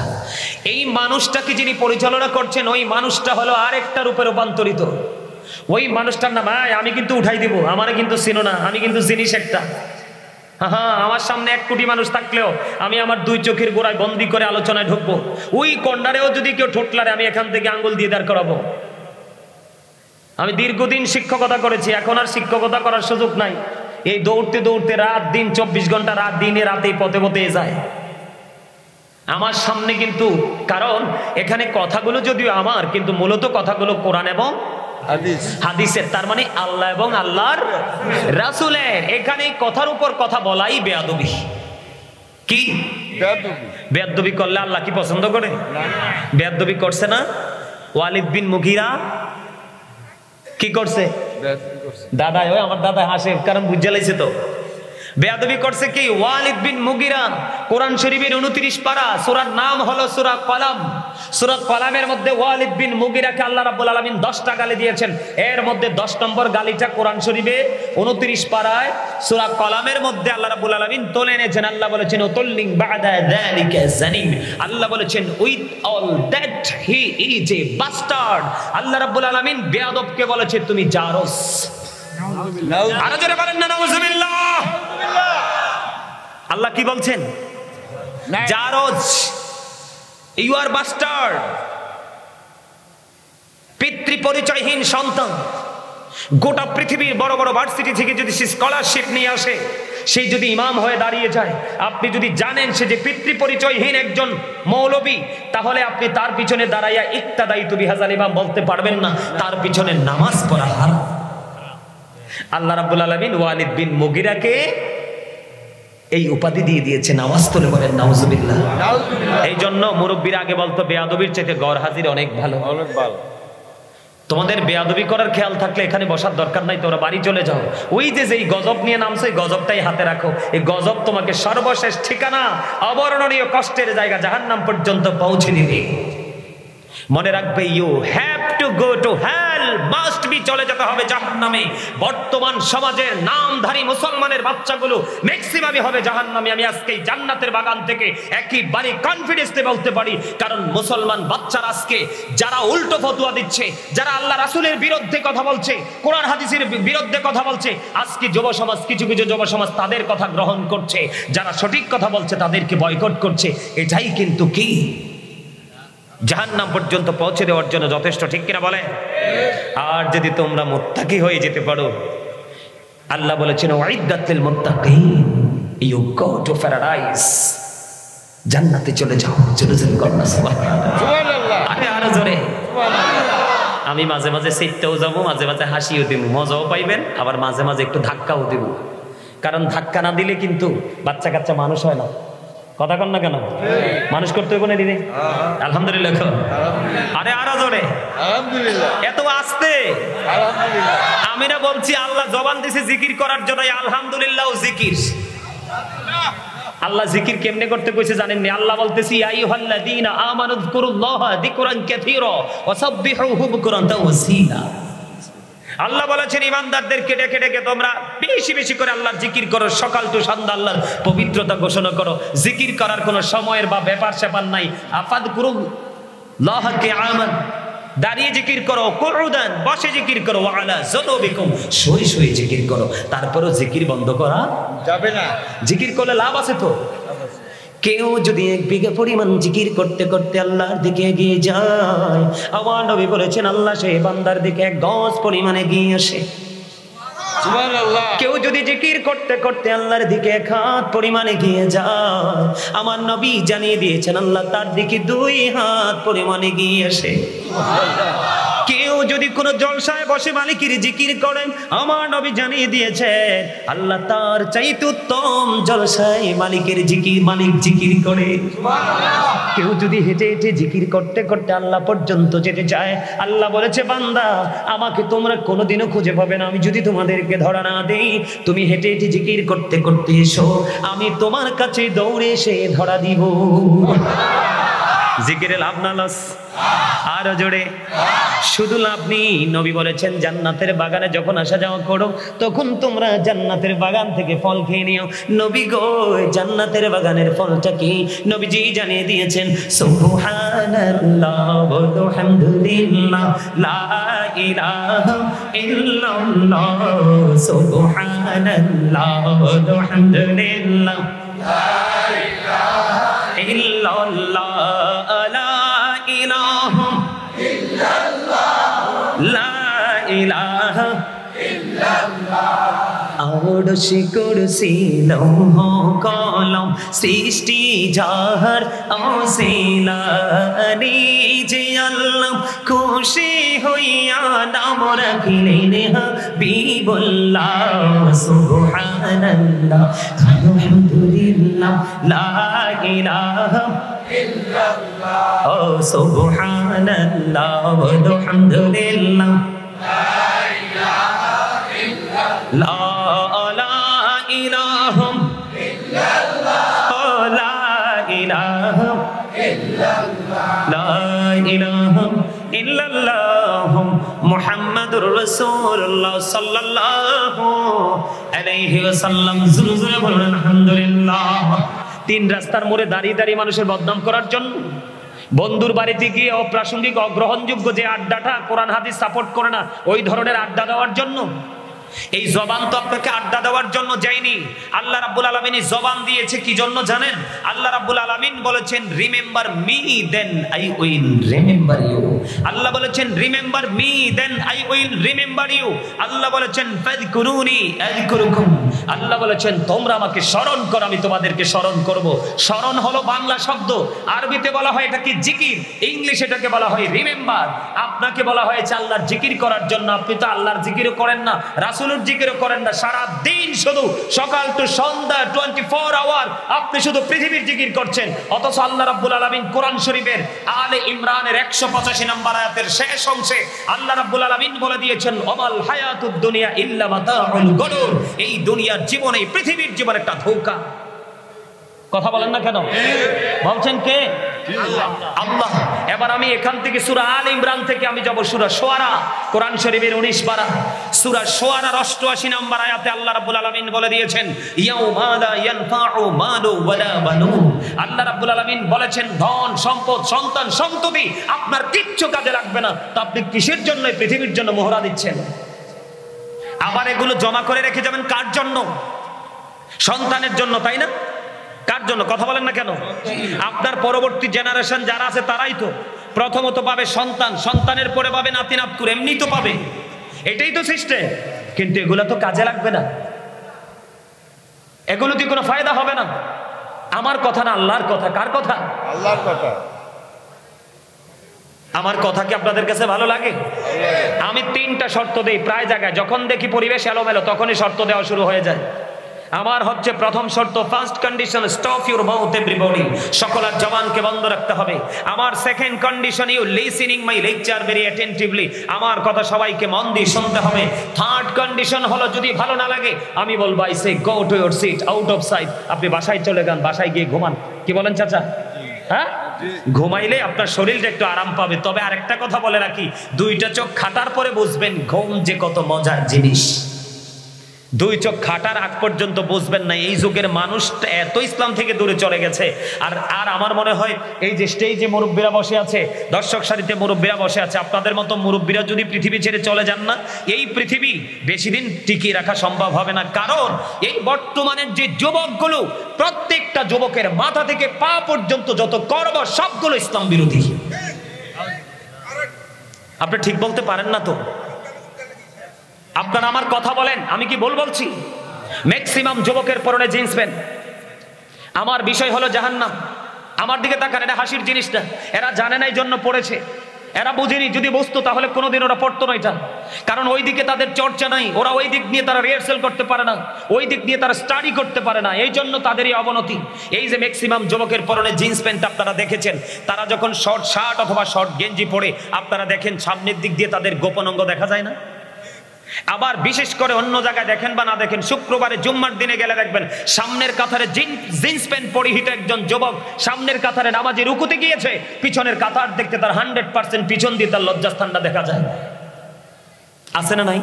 এই মানুষটাকে যিনি পরিচালনা করছেন ওই মানুষটা হলো আরেকটা রূপে রূপান্তরিত। ওই মানুষটার নাম আমি কিন্তু উঠাই দিব, আমারে কিন্তু চিনো না, আমি কিন্তু জিনিস একটা। হ্যাঁ, আমার সামনে 1 কোটি মানুষ থাকলেও আমি আমার 2 চোখের গোড়ায় বন্দি করে আলোচনায় ঢুকবো। ওই কন্ডারেও যদি কেউ ঠোঁটলারে আমি এখান থেকে আঙ্গুল দিয়ে দাঁড় করাবো। আমি দীর্ঘদিন শিক্ষকতা করেছি, এখন আর শিক্ষকতা করার সুযোগ নাই। এই দৌড়তে দৌড়তে রাত দিন 24 ঘন্টা, রাত দিনে রাতে পথে পথে যায়। আমার সামনে কিন্তু, কারণ এখানে কথাগুলো যদিও আমার, কিন্তু মূলত কথাগুলো কোরআন এবং হাদিসের, তার মানে আল্লাহ এবং আল্লাহর রাসূলের। এখানে কথার উপর কথা বলাই বেয়াদবি। কি বেয়াদবি করলে আল্লাহ কি পছন্দ করে? বেয়াদবি করছে না? ওয়ালিদ বিন মুগিরা কি করছে? দাদা, ওই আমার দাদা হাসে, কারণ বুঝে লাইছে তো। বেয়াদবি করছে কি? ওয়ালিদ বিন মুগিরা কোরআন শরীফের 29 পারা, সূরার নাম হলো সূরা কলাম। সূরা কলামের মধ্যে ওয়ালিদ বিন মুগিরাকে আল্লাহ রাব্বুল আলামিন 10টা গালি দিয়েছেন। এর মধ্যে 10 নম্বর গালিটা কোরআন শরীফের 29 পারায় সূরা কলামের মধ্যে আল্লাহ রাব্বুল আলামিন তুলে এনেছেন। আল্লাহ বলেছেন উতুল্লিং বাদা যালিকা জানিম। আল্লাহ বলেছেন with all that he is a bastard. Allah রাব্বুল আলামিন বেয়াদবকে বলেছে তুমি জারস। নাউযুবিল্লাহ, আরো জোরে বলেন না নাউযুবিল্লাহ। আল্লাহ কি বলছেন? জারজ, ইউ আর বাস্টার্ড, পিতৃ পরিচয়হীন সন্তান। গোটা পৃথিবীর বড় বড় ভার্সিটি থেকে যদি সে স্কলারশিপ নিয়ে আসে, সেই যদি ইমাম হয়ে দাঁড়িয়ে যায়, আপনি যদি জানেন সে যে পিতৃ পরিচয়হীন একজন মৌলবী, তাহলে আপনি তার পিছনে দাঁড়াইয়া ইক্তাদাইতু বিহাযাল ইমাম বলতে পারবেন না, তার পিছনে নামাজ পড়া হারাম। আল্লাহ রাব্বুল আলামিন ওয়ালিদ বিন মুগিরাকে এই উপাধি দিয়ে দিয়েছে। নামাজ তুলে বলেন নাউযুবিল্লাহ। এই জন্য মুরব্বীরা আগে বলতো বেয়াদবির চাইতে গড় হাজির অনেক ভালো। তোমাদের বেয়াদবি করার খেয়াল থাকলে এখানে বসার দরকার নাই, তোমরা বাড়ি চলে যাও। ওই যে যেই গজব নিয়ে নামছে, এই গজবটাই হাতে রাখো। এই গজব তোমাকে সর্বশেষ ঠিকানা, অবর্ণনীয় কষ্টের জায়গা জাহান্নাম পর্যন্ত পৌঁছে দিবে। মনে রাখবে, you have to go to hell, must be, চলে যেতে হবে জাহান্নামে। বর্তমান সমাজের নামধারী মুসলমানের বাচ্চাগুলো ম্যাক্সিমামই হবে জাহান্নামে। আমি আজকে জান্নাতের বাগান থেকে একেবারে কনফিডেন্সে বলতে পারি, কারণ মুসলমান বাচ্চারা আজকে যারা উল্টো ফতোয়া দিচ্ছে, যারা আল্লাহ রাসূলের বিরুদ্ধে কথা বলছে, কোরআন হাদিসের বিরুদ্ধে কথা বলছে, আজকে যুব সমাজ, কিছু কিছু যুব সমাজ তাদের কথা গ্রহণ করছে, যারা সঠিক কথা বলছে তাদেরকে বয়কট করছে। এটাই কিন্তু কি জাহান্নাম পর্যন্ত পৌঁছে দেওয়ার জন্য যথেষ্ট, ঠিক কিনা বলে? আর যদি তোমরা মুত্তাকি হয়ে যেতে পারো, আল্লাহ বলেছেন উইদ্দাত লিল মুত্তাকিন, ইউ গো টু প্যারাডাইস, জান্নাতে চলে যাও। চলে যান করনা সুবহানাল্লাহ। আরে আরো জোরে সুবহানাল্লাহ। আমি মাঝে মাঝে সিটতেও যাব, মাঝে মাঝে হাসিও দেব, মজাও পাইবেন, আবার মাঝে মাঝে একটু ধাক্কাও দেব। কারণ ধাক্কা না দিলে কিন্তু বাচ্চা কাচ্চা মানুষ হয় না। কথা কন না কেন? মানুষ করতে হবে না দিদি? আলহামদুলিল্লাহ। আরে আরো জোরে আলহামদুলিল্লাহ। এত আস্তে আলহামদুলিল্লাহ। আমি না বলছি আল্লাহ জবান দিয়েছে জিকির করার জন্য, আলহামদুলিল্লাহ জিকির। আল্লাহ জিকির কেমনে করতে কইছে জানেন নি? আল্লাহ বলতেছি ইয়া আইয়ুহাল্লাযীনা আমানু যিকুরুল্লাহা যিকরান কাসীরা ওয়া সাব্বিহুহু বুকরান ওয়া আসীলা। আল্লাহ বলেছেন ইমানদারদেরকে ডেকে ডেকে তোমরা বেশি বেশি করে আল্লাহর জিকির করো, সকাল টু সন্ধ্যা আল্লাহর পবিত্রতা ঘোষণা করো। জিকির করার কোনো সময়ের বা ব্যাপার স্যাপার নাই। আফাদকুরুল্লাহা কিয়ামান, দাঁড়িয়ে জিকির করো, কুউদান, বসে জিকির করো, ওয়া আলা যুনুবিকুম, শুয়ে শুয়ে জিকির করো। তারপরও জিকির বন্ধ করা যাবে না। জিকির করলে লাভ আছে তো। কেউ যদি 1 বিঘা পরিমাণ জিকির করতে করতে আল্লাহর দিকে এগিয়ে যায়, আমার নবী বলেছেন আল্লাহ সেই বান্দার দিকে 1 গজ পরিমাণ এগিয়ে আসে। সুবহানাল্লাহ। কেউ যদি জিকির করতে করতে আল্লাহর দিকে 1 হাত পরিমাণ এগিয়ে যায়, আমার নবী জানিয়ে দিয়েছেন আল্লাহ তার দিকে 2 হাত পরিমাণ এগিয়ে আসে। সুবহানাল্লাহ। কেউ যদি কোনো জলসায় বসে মালিকের জিকির করেন, আমার নবী জানিয়ে দিয়েছেন আল্লাহ তার চাইতে উত্তম জলসায় মালিকের জিকির, মালিক জিকির করে। কেউ যদি হেঁটে হেঁটে জিকির করতে করতে আল্লাহ পর্যন্ত যেতে চায়, আল্লাহ বলেছে বান্দা আমাকে তোমরা কোনোদিনও খুঁজে পাবে না, আমি যদি তোমাদেরকে ধরা না দেই, তুমি হেঁটে হেঁটে জিকির করতে করতে এসো, আমি তোমার কাছে দৌড়ে এসে ধরা দিব। জিকিরে লাভ না লস? আরো জোরে শুধু লাভ নেই। নবী বলেছেন জান্নাতের বাগানে যখন আসা যাওয়া করো, তখন তোমরা জান্নাতের বাগান থেকে ফল খেয়ে নিও। নবী গো, জান্নাতের বাগানের ফলটা কি? নবীজি জানিয়ে দিয়েছেন সুবহানাল্লাহ ওয়া হামদুলিল্লাহ লা ইলাহা ইল্লাল্লাহ, সুবহানাল্লাহ ওয়া হামদুলিল্লাহ লা ইলাহা ইল্লাল্লাহ, লা ইলাহা ইল্লাল্লাহ, লা ইলাহা ইল্লাল্লাহ। আরশি কুরসি লৌহ কলম সৃষ্টি যাহার অসিলানি যে আল্লাহ খুশি হইয়া নাম রাখিলেন হাবিবুল্লাহ সুবহানাল্লাহ আলহামদুলিল্লাহ লা ইলাহা ইল্লাল্লাহ ও সুবহানাল্লাহ আলহামদুলিল্লাহ লা ইলাহা ইল্লাল্লাহ লা ইলাহা ইল্লাল্লাহ লা ইলাহা ইল্লাল্লাহ মুহাম্মাদুর রাসূলুল্লাহ সাল্লাল্লাহু আলাইহি ওয়াসাল্লাম। জোরে বলুন আলহামদুলিল্লাহ। তিন রাস্তার মোড়ে দাঁড়িয়ে দাঁড়িয়ে মানুষের বদনাম করার জন্য, বন্ধুর বাড়িতে গিয়ে অপ্রাসঙ্গিক অগ্রহণযোগ্য যে আড্ডাটা কোরআন হাদিস সাপোর্ট করে না ওই ধরনের আড্ডা দেওয়ার জন্য। এই জবান তো আপনাকে আড্ডা দেওয়ার জন্য যায়নি। আল্লাহ রাব্বুল আলামিন জবান দিয়েছে কি জন্য জানেন? আল্লাহ রাব্বুল আলামিন বলেছেন remember me then I will remember you. Allah বলেছেন remember me then I will remember you. Allah বলেছেন ফাযকুরুনি আযকুরুকুম। আল্লাহ বলেছেন তোমরা আমাকে স্মরণ করো আমি তোমাদেরকে স্মরণ করব। স্মরণ হলো বাংলা শব্দ, আরবিতে বলা হয় এটাকে জিকির, ইংলিশে এটাকে বলা হয় রিমেম্বার। আপনাকে বলা হয়েছে আল্লাহর জিকির করার জন্য, আপনি তো আল্লাহর জিকিরও করেন না, রাসূলের জিকিরও করেন না। সারা দিন শুধু সকাল টু সন্ধ্যা 24 আওয়ার আপনি শুধু পৃথিবীর জিকির করছেন। অথচ আল্লাহ রাব্বুল আলামিন কোরআন শরীফের আলে ইমরানের 185 নম্বর আয়াতের শেষ অংশে আল্লাহ রাব্বুল আলামিন বলে দিয়েছেন ওমাল হায়াতুদ দুনিয়া ইল্লা মাতাউল গুরুর। এই দুনিয়ার জীবন, এই পৃথিবীর জীবন একটা ধোঁকা। কথা বলেন না কেন? বলছেন কে? আল্লাহ। এবার আমি এখান থেকে সূরা আলে ইমরান থেকে আমি যাব সূরা শুআরা, কোরআন শরীফের 19 পারা, সূরা শুআরার 88 নম্বর আয়াতে আল্লাহ রাব্বুল আলামিন বলে দিয়েছেন ইয়াউমা লা ইয়ানফাউ মালু ওয়ালা বানুন। আল্লাহ রাব্বুল আলামিন বলেছেন ধন সম্পদ সন্তান সন্ততি আপনার কিচ্ছু কাজে লাগবে না। তো আপনি কিসের জন্য এই পৃথিবীর জন্য মোহরা দিচ্ছেন? আবার এগুলো জমা করে রেখে যাবেন কার জন্য? সন্তানের জন্য, তাই না? কার জন্য? কথা বলেন না কেন? আপনার পরবর্তী জেনারেশন যারা আছে তারাই তো প্রথমত পাবে সন্তান, সন্তানের পরে পাবে নাতি নাতকুর, এমনি তো পাবে, এটাই তো সিস্টেম। কিন্তু এগুলো তো কাজে লাগবে না, এগুলো দিয়ে কোনো ফায়দা হবে না। আমার কথা না আল্লাহর কথা। কার কথা? আল্লাহর কথা। আমার কথা কি আপনাদের কাছে ভালো লাগে? আমি 3টা শর্ত দেই প্রায় জায়গায়, যখন দেখি পরিবেশ এলোমেলো তখনই শর্ত দেওয়া শুরু হয়ে যায়। আমার হচ্ছে প্রথম শর্ত, first condition stop your mouth everybody, সকলের জবানকে বন্ধ রাখতে হবে। আমার second condition you listening my lecture very attentively, আমার কথা সবাইকে মন দিয়ে শুনতে হবে। থার্ড কন্ডিশন হলো যদি ভালো না লাগে আমি বলবো I say go to your seat out of sight, আপনি বাসায় চলে যান, বাসায় গিয়ে ঘুমান। কি বলেন চাচা? হ্যাঁ, ঘুমাইলে আপনার শরীরটা একটু আরাম পাবে। তবে আরেকটা কথা বলে রাখি, 2টা চোখ খাটার পরে বুঝবেন ঘুম যে কত মজার জিনিস। 2 চোখ খাটার আগ পর্যন্ত বুঝবেন না। এই যুগের মানুষটা এত ইসলাম থেকে দূরে চলে গেছে। আর আমার মনে হয় এই যে স্টেজে মুরব্বীরা বসে আছে, দর্শক সারিতে মুরব্বীরা বসে আছে, আপনাদের মতো মুরব্বীরা যদি পৃথিবী ছেড়ে চলে যান না, এই পৃথিবী বেশি দিন টিকিয়ে রাখা সম্ভব হবে না। কারণ এই বর্তমানের যে যুবকগুলো, প্রত্যেকটা যুবকের মাথা থেকে পা পর্যন্ত যত কর্ম সবগুলো ইসলাম বিরোধী। আপনি ঠিক বলতে পারেন না তো? আপনারা আমার কথা বলেন, আমি কি ভুল বলছি? ম্যাক্সিমাম যুবকের পরনে জিন্স প্যান্ট। আমার বিষয় হলো জাহান্নাম। আমার দিকে তাকান, এটা হাসির জিনিস না। এরা জানে না এই জন্য পড়েছে, এরা বুঝেনি। যদি বুঝতো তাহলে কোনোদিন ওরা পড়তো না এটা। কারণ ওই দিকে তাদের চর্চা নাই, ওরা ওই দিক নিয়ে তারা রিহার্সাল করতে পারে না, ওই দিক নিয়ে তারা স্টাডি করতে পারে না, এই জন্য তাদেরই অবনতি। এই যে ম্যাক্সিমাম যুবকের পরনে জিন্স প্যান্ট আপনারা দেখেছেন, তারা যখন শর্ট শার্ট অথবা শর্ট গেঞ্জি পরে আপনারা দেখেন সামনের দিক দিয়ে তাদের গোপন অঙ্গ দেখা যায় না? আবার বিশেষ করে অন্য জায়গায় দেখেন বা না দেখেন, শুক্রবারে জুম্মার দিনে গেলে দেখবেন সামনের কাতারে জিন্স প্যান্ট পরিহিত একজন যুবক সামনের কাতারে নামাজে রুকুতে গিয়েছে, পিছনের কাতার দেখতে তার 100% পিছন দিয়ে তার লজ্জাস্থানটা দেখা যায়। আছে না নাই?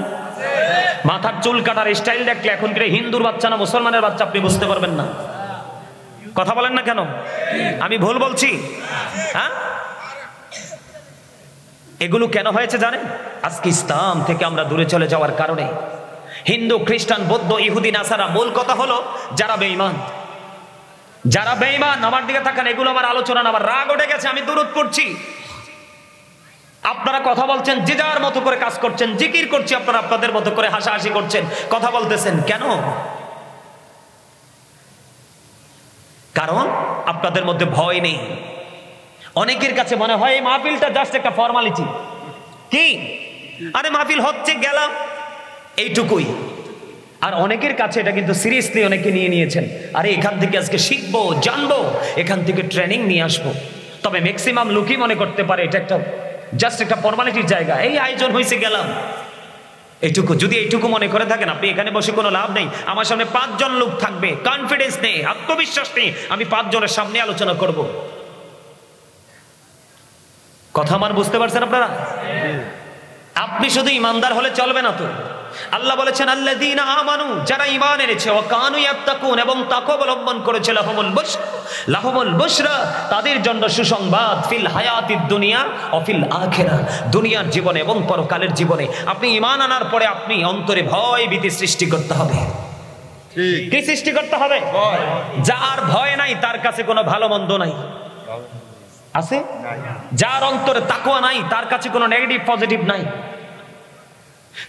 মাথার চুল কাটার স্টাইল দেখলে এখন কি হিন্দুর বাচ্চা না মুসলমানের বাচ্চা আপনি বুঝতে পারবেন না। কথা বলেন না কেন? আমি ভুল বলছি? হ্যাঁ, এগুলো কেন হয়েছে জানেন? আজকে ইসলাম থেকে আমরা দূরে চলে যাওয়ার কারণে। হিন্দু খ্রিস্টান বৌদ্ধ ইহুদি নাসারা, মূল কথা হলো যারা বেঈমান, যারা বেঈমান। আমার দিকে তাকান, এগুলো আমার আলোচনা না, আমার রাগ উঠে গেছে, আমি দুরূদ পড়ছি। আপনারা কথা বলছেন, যে যার মতো করে কাজ করছেন, জিকির করছি, আপনারা আপনাদের মতো করে হাসাহাসি করছেন, কথা বলতেছেন কেন? কারণ আপনাদের মধ্যে ভয় নেই। অনেকের কাছে মনে হয় এই মাহফিলটা জাস্ট একটা ফর্মালিটি। কি আরে মাহফিল হচ্ছে, গেলাম, এইটুকুই। আর অনেকের কাছে এটা কিন্তু সিরিয়াসলি অনেকে নিয়ে নিয়েছেন। আরে এখান থেকে আজকে শিখবো, জানবো, এখান থেকে ট্রেনিং নিয়ে আসবো। তবে ম্যাক্সিমাম লোকই মনে করতে পারে এটা একটা জাস্ট একটা ফর্মালিটির জায়গা, এই আয়োজন হয়েছে, গেলাম, এইটুকু। যদি এইটুকু মনে করে থাকেন, আপনি এখানে বসে কোনো লাভ নেই। আমার সামনে 5 জন লোক থাকবে, কনফিডেন্স নেই, আত্মবিশ্বাস নেই, আমি 5 জনের সামনে আলোচনা করব। কথা আমার বুঝতে পারছেন আপনারা? আপনি শুধু ইমানদার হলে চলবে না তো। আল্লাহ বলেছেন আল্লাযীনা আমানু, যারা ঈমান এনেছে, ওয়া কানু ইয়াত্তাকুন, এবং তাকওয়া অবলম্বন করেছে, লাহুমুল বুশরা, তাদের জন্য সুসংবাদ, ফিল হায়াতিদ দুনিয়া ওয়া ফিল আখিরাহ, দুনিয়ার জীবনে এবং পরকালের জীবনে। আপনি ঈমান আনার পরে আপনি অন্তরে ভয় ভীতি সৃষ্টি করতে হবে। কি সৃষ্টি করতে হবে? যার ভয় নাই তার কাছে কোনো ভালো মন্দ নাই, আছে? যার অন্তরে তাকওয়া নাই তার কাছে কোনো নেগেটিভ পজিটিভ নাই।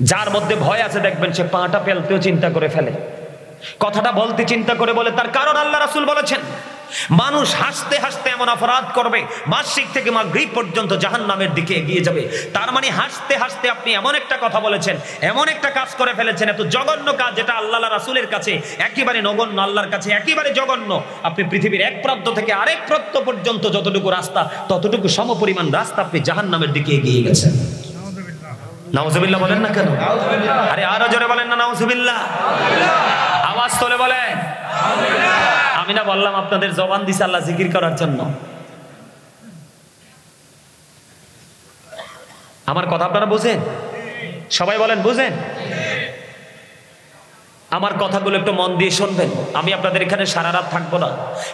যার মধ্যে ভয় আছে দেখবেন সে পাটা ফেলতেও চিন্তা করে ফেলে, কথাটা বলতে চিন্তা করে বলে। তার কারণ আল্লাহ রাসূল বলেছেন, মানুষ হাসতে হাসতে এমন অপরাধ করবে, মাসরিক থেকে মাগরিব পর্যন্ত জাহান্নামের দিকে এগিয়ে যাবে। তার মানে হাসতে হাসতে আপনি এমন একটা কথা বলেছেন, এমন একটা কাজ করে ফেলেছেন, এত জঘন্য কাজ, যেটা আল্লাহ রাসূলের কাছে একেবারে নগণ্য, আল্লাহর কাছে একেবারে জঘন্য। আপনি পৃথিবীর এক প্রান্ত থেকে আরেক প্রান্ত পর্যন্ত যতটুকু রাস্তা, ততটুকু সমপরিমাণ রাস্তা আপনি জাহান্নামের দিকে এগিয়ে গেছেন। নাউজুবিল্লাহ বলেন না কেন? আরে আরো জোরে বলেন না নাউজুবিল্লাহ, আওয়াজ তোলে বলেন। আমি না বললাম আপনাদের জবান দিছে আল্লাহ জিকির করার জন্য। আমার কথা আপনারা বুঝেন? সবাই বলেন বুঝেন? আমার কথাগুলো একটু মন দিয়ে শুনবেন। আমি আপনাদের এখানে সারা রাত থাকবো না,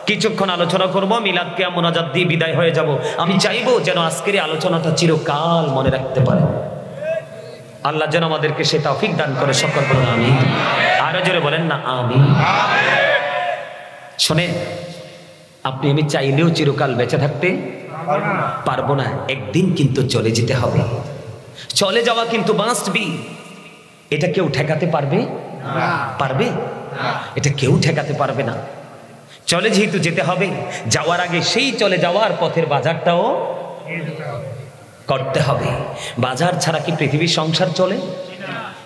কিছুক্ষণ আলোচনা করব, মিলাদ কিয়াম মুনাজাত দিয়ে বিদায় হয়ে যাব। আমি চাইবো যেন আজকের এই আলোচনাটা চিরকাল মনে রাখতে পারেন। আল্লাহ যেন আমাদেরকে সে তৌফিক দান করে, সকল বলুন আমিন। আরো জোরে বলেন না আমিন। শোনেন, আপনি আমি চাইলেও চিরকাল বেঁচে থাকতে পারবো না, একদিন কিন্তু চলে যেতে হবে। চলে যাওয়া কিন্তু মাস্ট বি। এটা কেউ ঠেকাতে পারবে? পারবে? এটা কেউ ঠেকাতে পারবে না। চলে যেহেতু যেতে হবে, যাওয়ার আগে সেই চলে যাওয়ার পথের বাজারটাও করতে হবে। বাজার ছাড়া কি পৃথিবীর সংসার চলে?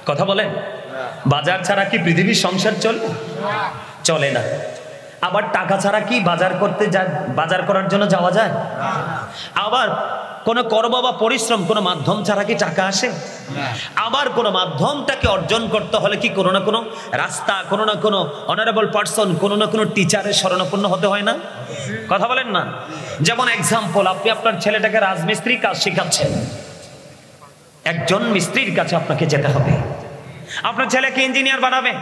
কথা বলেন, বাজার ছাড়া কি পৃথিবীর সংসার চলে? চলে না। আবার টাকা ছাড়া কি বাজার করতে বাজার করার জন্য যাওয়া যায়? আবার কোনো কর্ম বা পরিশ্রম, কোনো মাধ্যম ছাড়া কি টাকা আসে? আবার কোনো মাধ্যমটাকে অর্জন করতে হলে কি কোনো না কোনো রাস্তা, কোনো না কোনো অনারেবল পার্সন, কোনো না কোনো টিচারের শরণাপন্ন হতে হয় না? কথা বলেন না। যেমন এক্সাম্পল, আপনি আপনার ছেলেটাকে রাজমিস্ত্রি কাজ শেখাচ্ছেন, একজন মিস্ত্রির কাছে আপনাকে যেতে হবে। আপনার ছেলেকে ইঞ্জিনিয়ার বানাবেন,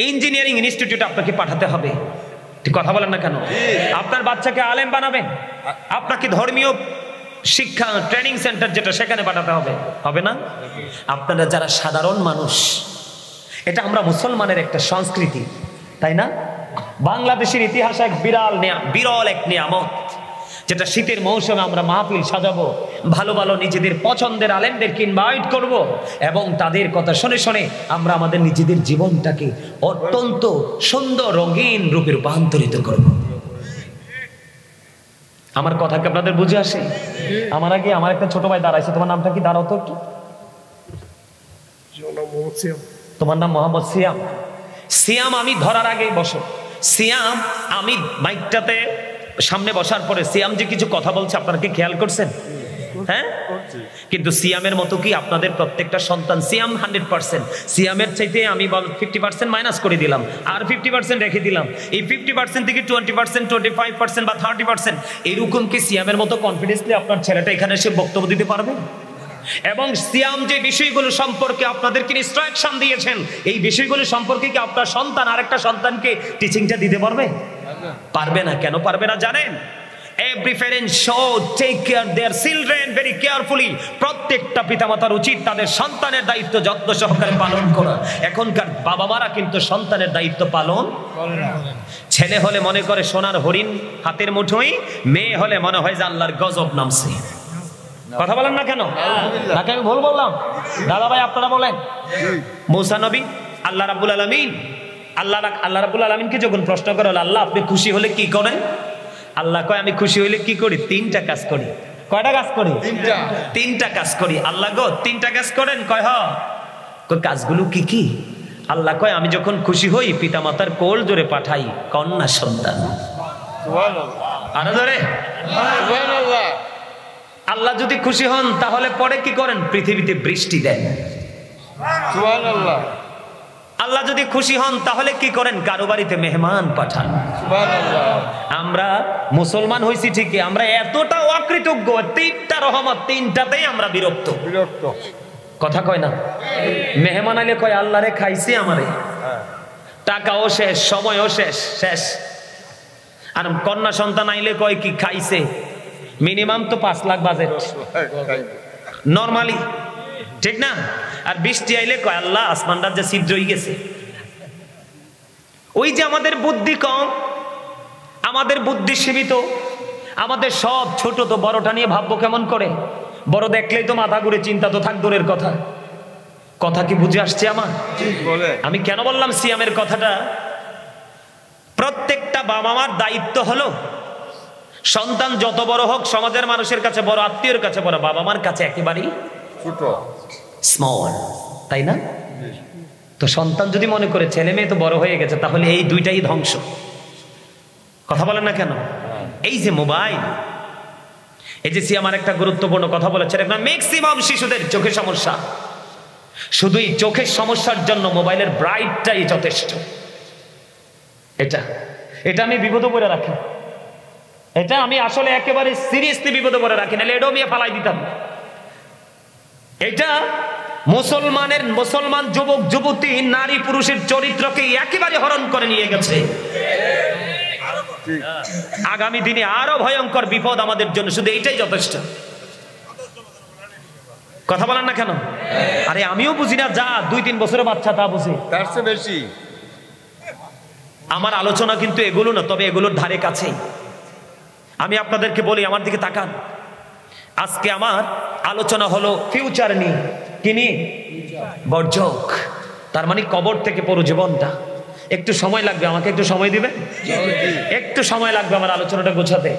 ইঞ্জিনিয়ারিং ইনস্টিটিউটে আপনাকে পাঠাতে হবে। ঠিক কথা বলেন না কেন? আপনার বাচ্চাকে আলেম বানাবেন, আপনাকে ধর্মীয় শিক্ষা ট্রেনিং সেন্টার যেটা, সেখানে পাঠাতে হবে, হবে না? আপনারা যারা সাধারণ মানুষ, এটা আমরা মুসলমানের একটা সংস্কৃতি, তাই না? বাংলাদেশের ইতিহাসে এক বিরল এক নিয়ামত, যেটা শীতের মৌসুমে আমরা মাহফিল সাজাবো, ভালো ভালো নিজেদের পছন্দের আলেমদেরকে ইনভাইট করব, এবং তাদের কথা শুনে শুনে আমরা আমাদের নিজেদের জীবনটাকে অত্যন্ত সুন্দর রঙিন রূপে রূপান্তরিত করব। আমার কথা কি আপনাদের বুঝে আসে? আমার আগে আমার একটা ছোট ভাই দাঁড়াইছে, তোমার নামটা কি? দাঁড়াও তো একটু। তোমার নাম মোহাম্মদ সিয়াম। সিয়াম, আমি ধরার আগেই বসো। সিয়াম, আমি মাইকটাতে সামনে বসার পরে সিয়াম যে কিছু কথা বলছে, আপনারা কি খেয়াল করছেন? হ্যাঁ, কিন্তু সিয়ামের মতো কি আপনাদের প্রত্যেকটা সন্তান? সিয়াম 100%, সিয়ামের চাইতে আমি 50% মাইনাস করে দিলাম, আর 50% রেখে দিলাম। এই 50% থেকে 20%, 25% বা 30%, এরকম কি সিয়ামের মতো কনফিডেন্সলি আপনার ছেলেটা এখানে এসে বক্তব্য দিতে পারবে? এবং সিয়াম যে বিষয়গুলো সম্পর্কে আপনাদেরকে ইনস্ট্রাকশন দিয়েছেন, এই বিষয়গুলো সম্পর্কে কি আপনার সন্তান আরেকটা সন্তানকে টিচিংটা দিতে পারবে? পারবে না। কেন পারবে না জানেন? Every parent should take care their children very carefully. প্রত্যেকটা পিতামাতার উচিত তাদের সন্তানের দায়িত্ব যত্ন সহকারে পালন করা। এখনকার বাবা মারা কিন্তু সন্তানের দায়িত্ব পালন করে না। ছেলে হলে মনে করে সোনার হরিণ হাতের মুঠোয়, মেয়ে হলে মনে হয় যে আল্লাহর গজব নামছে। কথা বলেন না কেন? নাকি আমি ভুল বললাম? দাদা ভাই আপনারা বলেন। মূসা নবী আল্লাহ রাব্বুল আলামিন আল্লাহ রাব্বুল আলামিনকে যখন প্রশ্ন করা হলো, আল্লাহ আপনি খুশি হলে কি করেন? আল্লাহ কয় আমি খুশি হইলে কি করি? 3টা কাজ করি। কয়টা কাজ করি? 3টা কাজ করি। আল্লাহ গো 3টা কাজ করেন? কয় হ। কয় কাজগুলো কি কি? আল্লাহ কয় আমি যখন খুশি হই পিতামাতার কোল জোরে পাঠাই কন্যা সন্তান। আরো জোরে। আল্লাহ যদি খুশি হন তাহলে পরে কি করেন? পৃথিবীতে বৃষ্টি দেন। আল্লাহ যদি খুশি হন তাহলে কি করেন? কারো বাড়িতে মেহমান পাঠান। আমরা মুসলমান হইছি ঠিকই, আমরা এতটা অকৃতজ্ঞ, 3টা রহমত 3টাতেই আমরা বিরক্ত। কথা কয় না? মেহমান আইলে কয় আল্লাহ রে খাইছি আমারে, টাকাও শেষ, সময়ও শেষ। আর কন্যা সন্তান আইলে কয় কি খাইছে, মিনিমাম তো 5 লাখ বাজেট নরমালি, ঠিক না? আর বৃষ্টি আইলে কয় আল্লাহ আসমানটা যে ছিদ্র হয়ে গেছে। ওই যে আমাদের বুদ্ধি কম, আমাদের বুদ্ধি সীমিত, আমাদের সব ছোট, তো বড়টা নিয়ে ভাববো কেমন করে? বড় দেখলেই তো মাথা ঘুরে, চিন্তা তো থাক দূরের কথা। কথা কি বুঝে আসছে আমার? আমি কেন বললাম সিয়ামের কথাটা? প্রত্যেকটা বাবা মার দায়িত্ব হলো সন্তান যত বড় হোক, সমাজের মানুষের কাছে বড়, আত্মীয়ের কাছে বড়, বাবা মার কাছে একেবারেই ছোট, স্মল, তাই না? তো সন্তান যদি মনে করে ছেলে মেয়ে তো বড় হয়ে গেছে, তাহলে এই দুইটাই ধ্বংস। কথা বলেন না কেন? এই যে মোবাইল, এই যে আমার একটা গুরুত্বপূর্ণ কথা বলেছে, ম্যাক্সিমাম শিশুদের চোখের সমস্যা। শুধু এই চোখের সমস্যার জন্য মোবাইলের ব্রাইটটাই যথেষ্ট। এটা আমি বিপদে পড়ে রাখি, এটা আমি আসলে একেবারে সিরিয়াসলি বিপদে পড়ে রাখি, নাহলে এটাও আমি ফালাই দিতাম। এটা মুসলমান যুবক যুবতী, নারী পুরুষের চরিত্রকে একেবারে হরণ করে নিয়ে গেছে। আগামী দিনে আরো ভয়ঙ্কর বিপদ আমাদের জন্য, শুধু এইটাই যথেষ্ট। কথা বলেন না কেন? আরে আমিও বুঝি না, যা 2-3 বছরের বাচ্চা তা বুঝে, তার চেয়ে বেশি। আমার আলোচনা কিন্তু এগুলো না, তবে এগুলোর ধারে কাছেই। আমি আপনাদেরকে বলি, আমার দিকে তাকান। আজকে আমার আলোচনা হলো ফিউচার নিয়ে। কি নিয়ে? বর্জক, তার মানে কবর থেকে পুরো জীবনটা। একটু সময় লাগবে, আমাকে একটু সময় দিবেন? একটু সময় লাগবে আমার আলোচনাটা গোছাতে।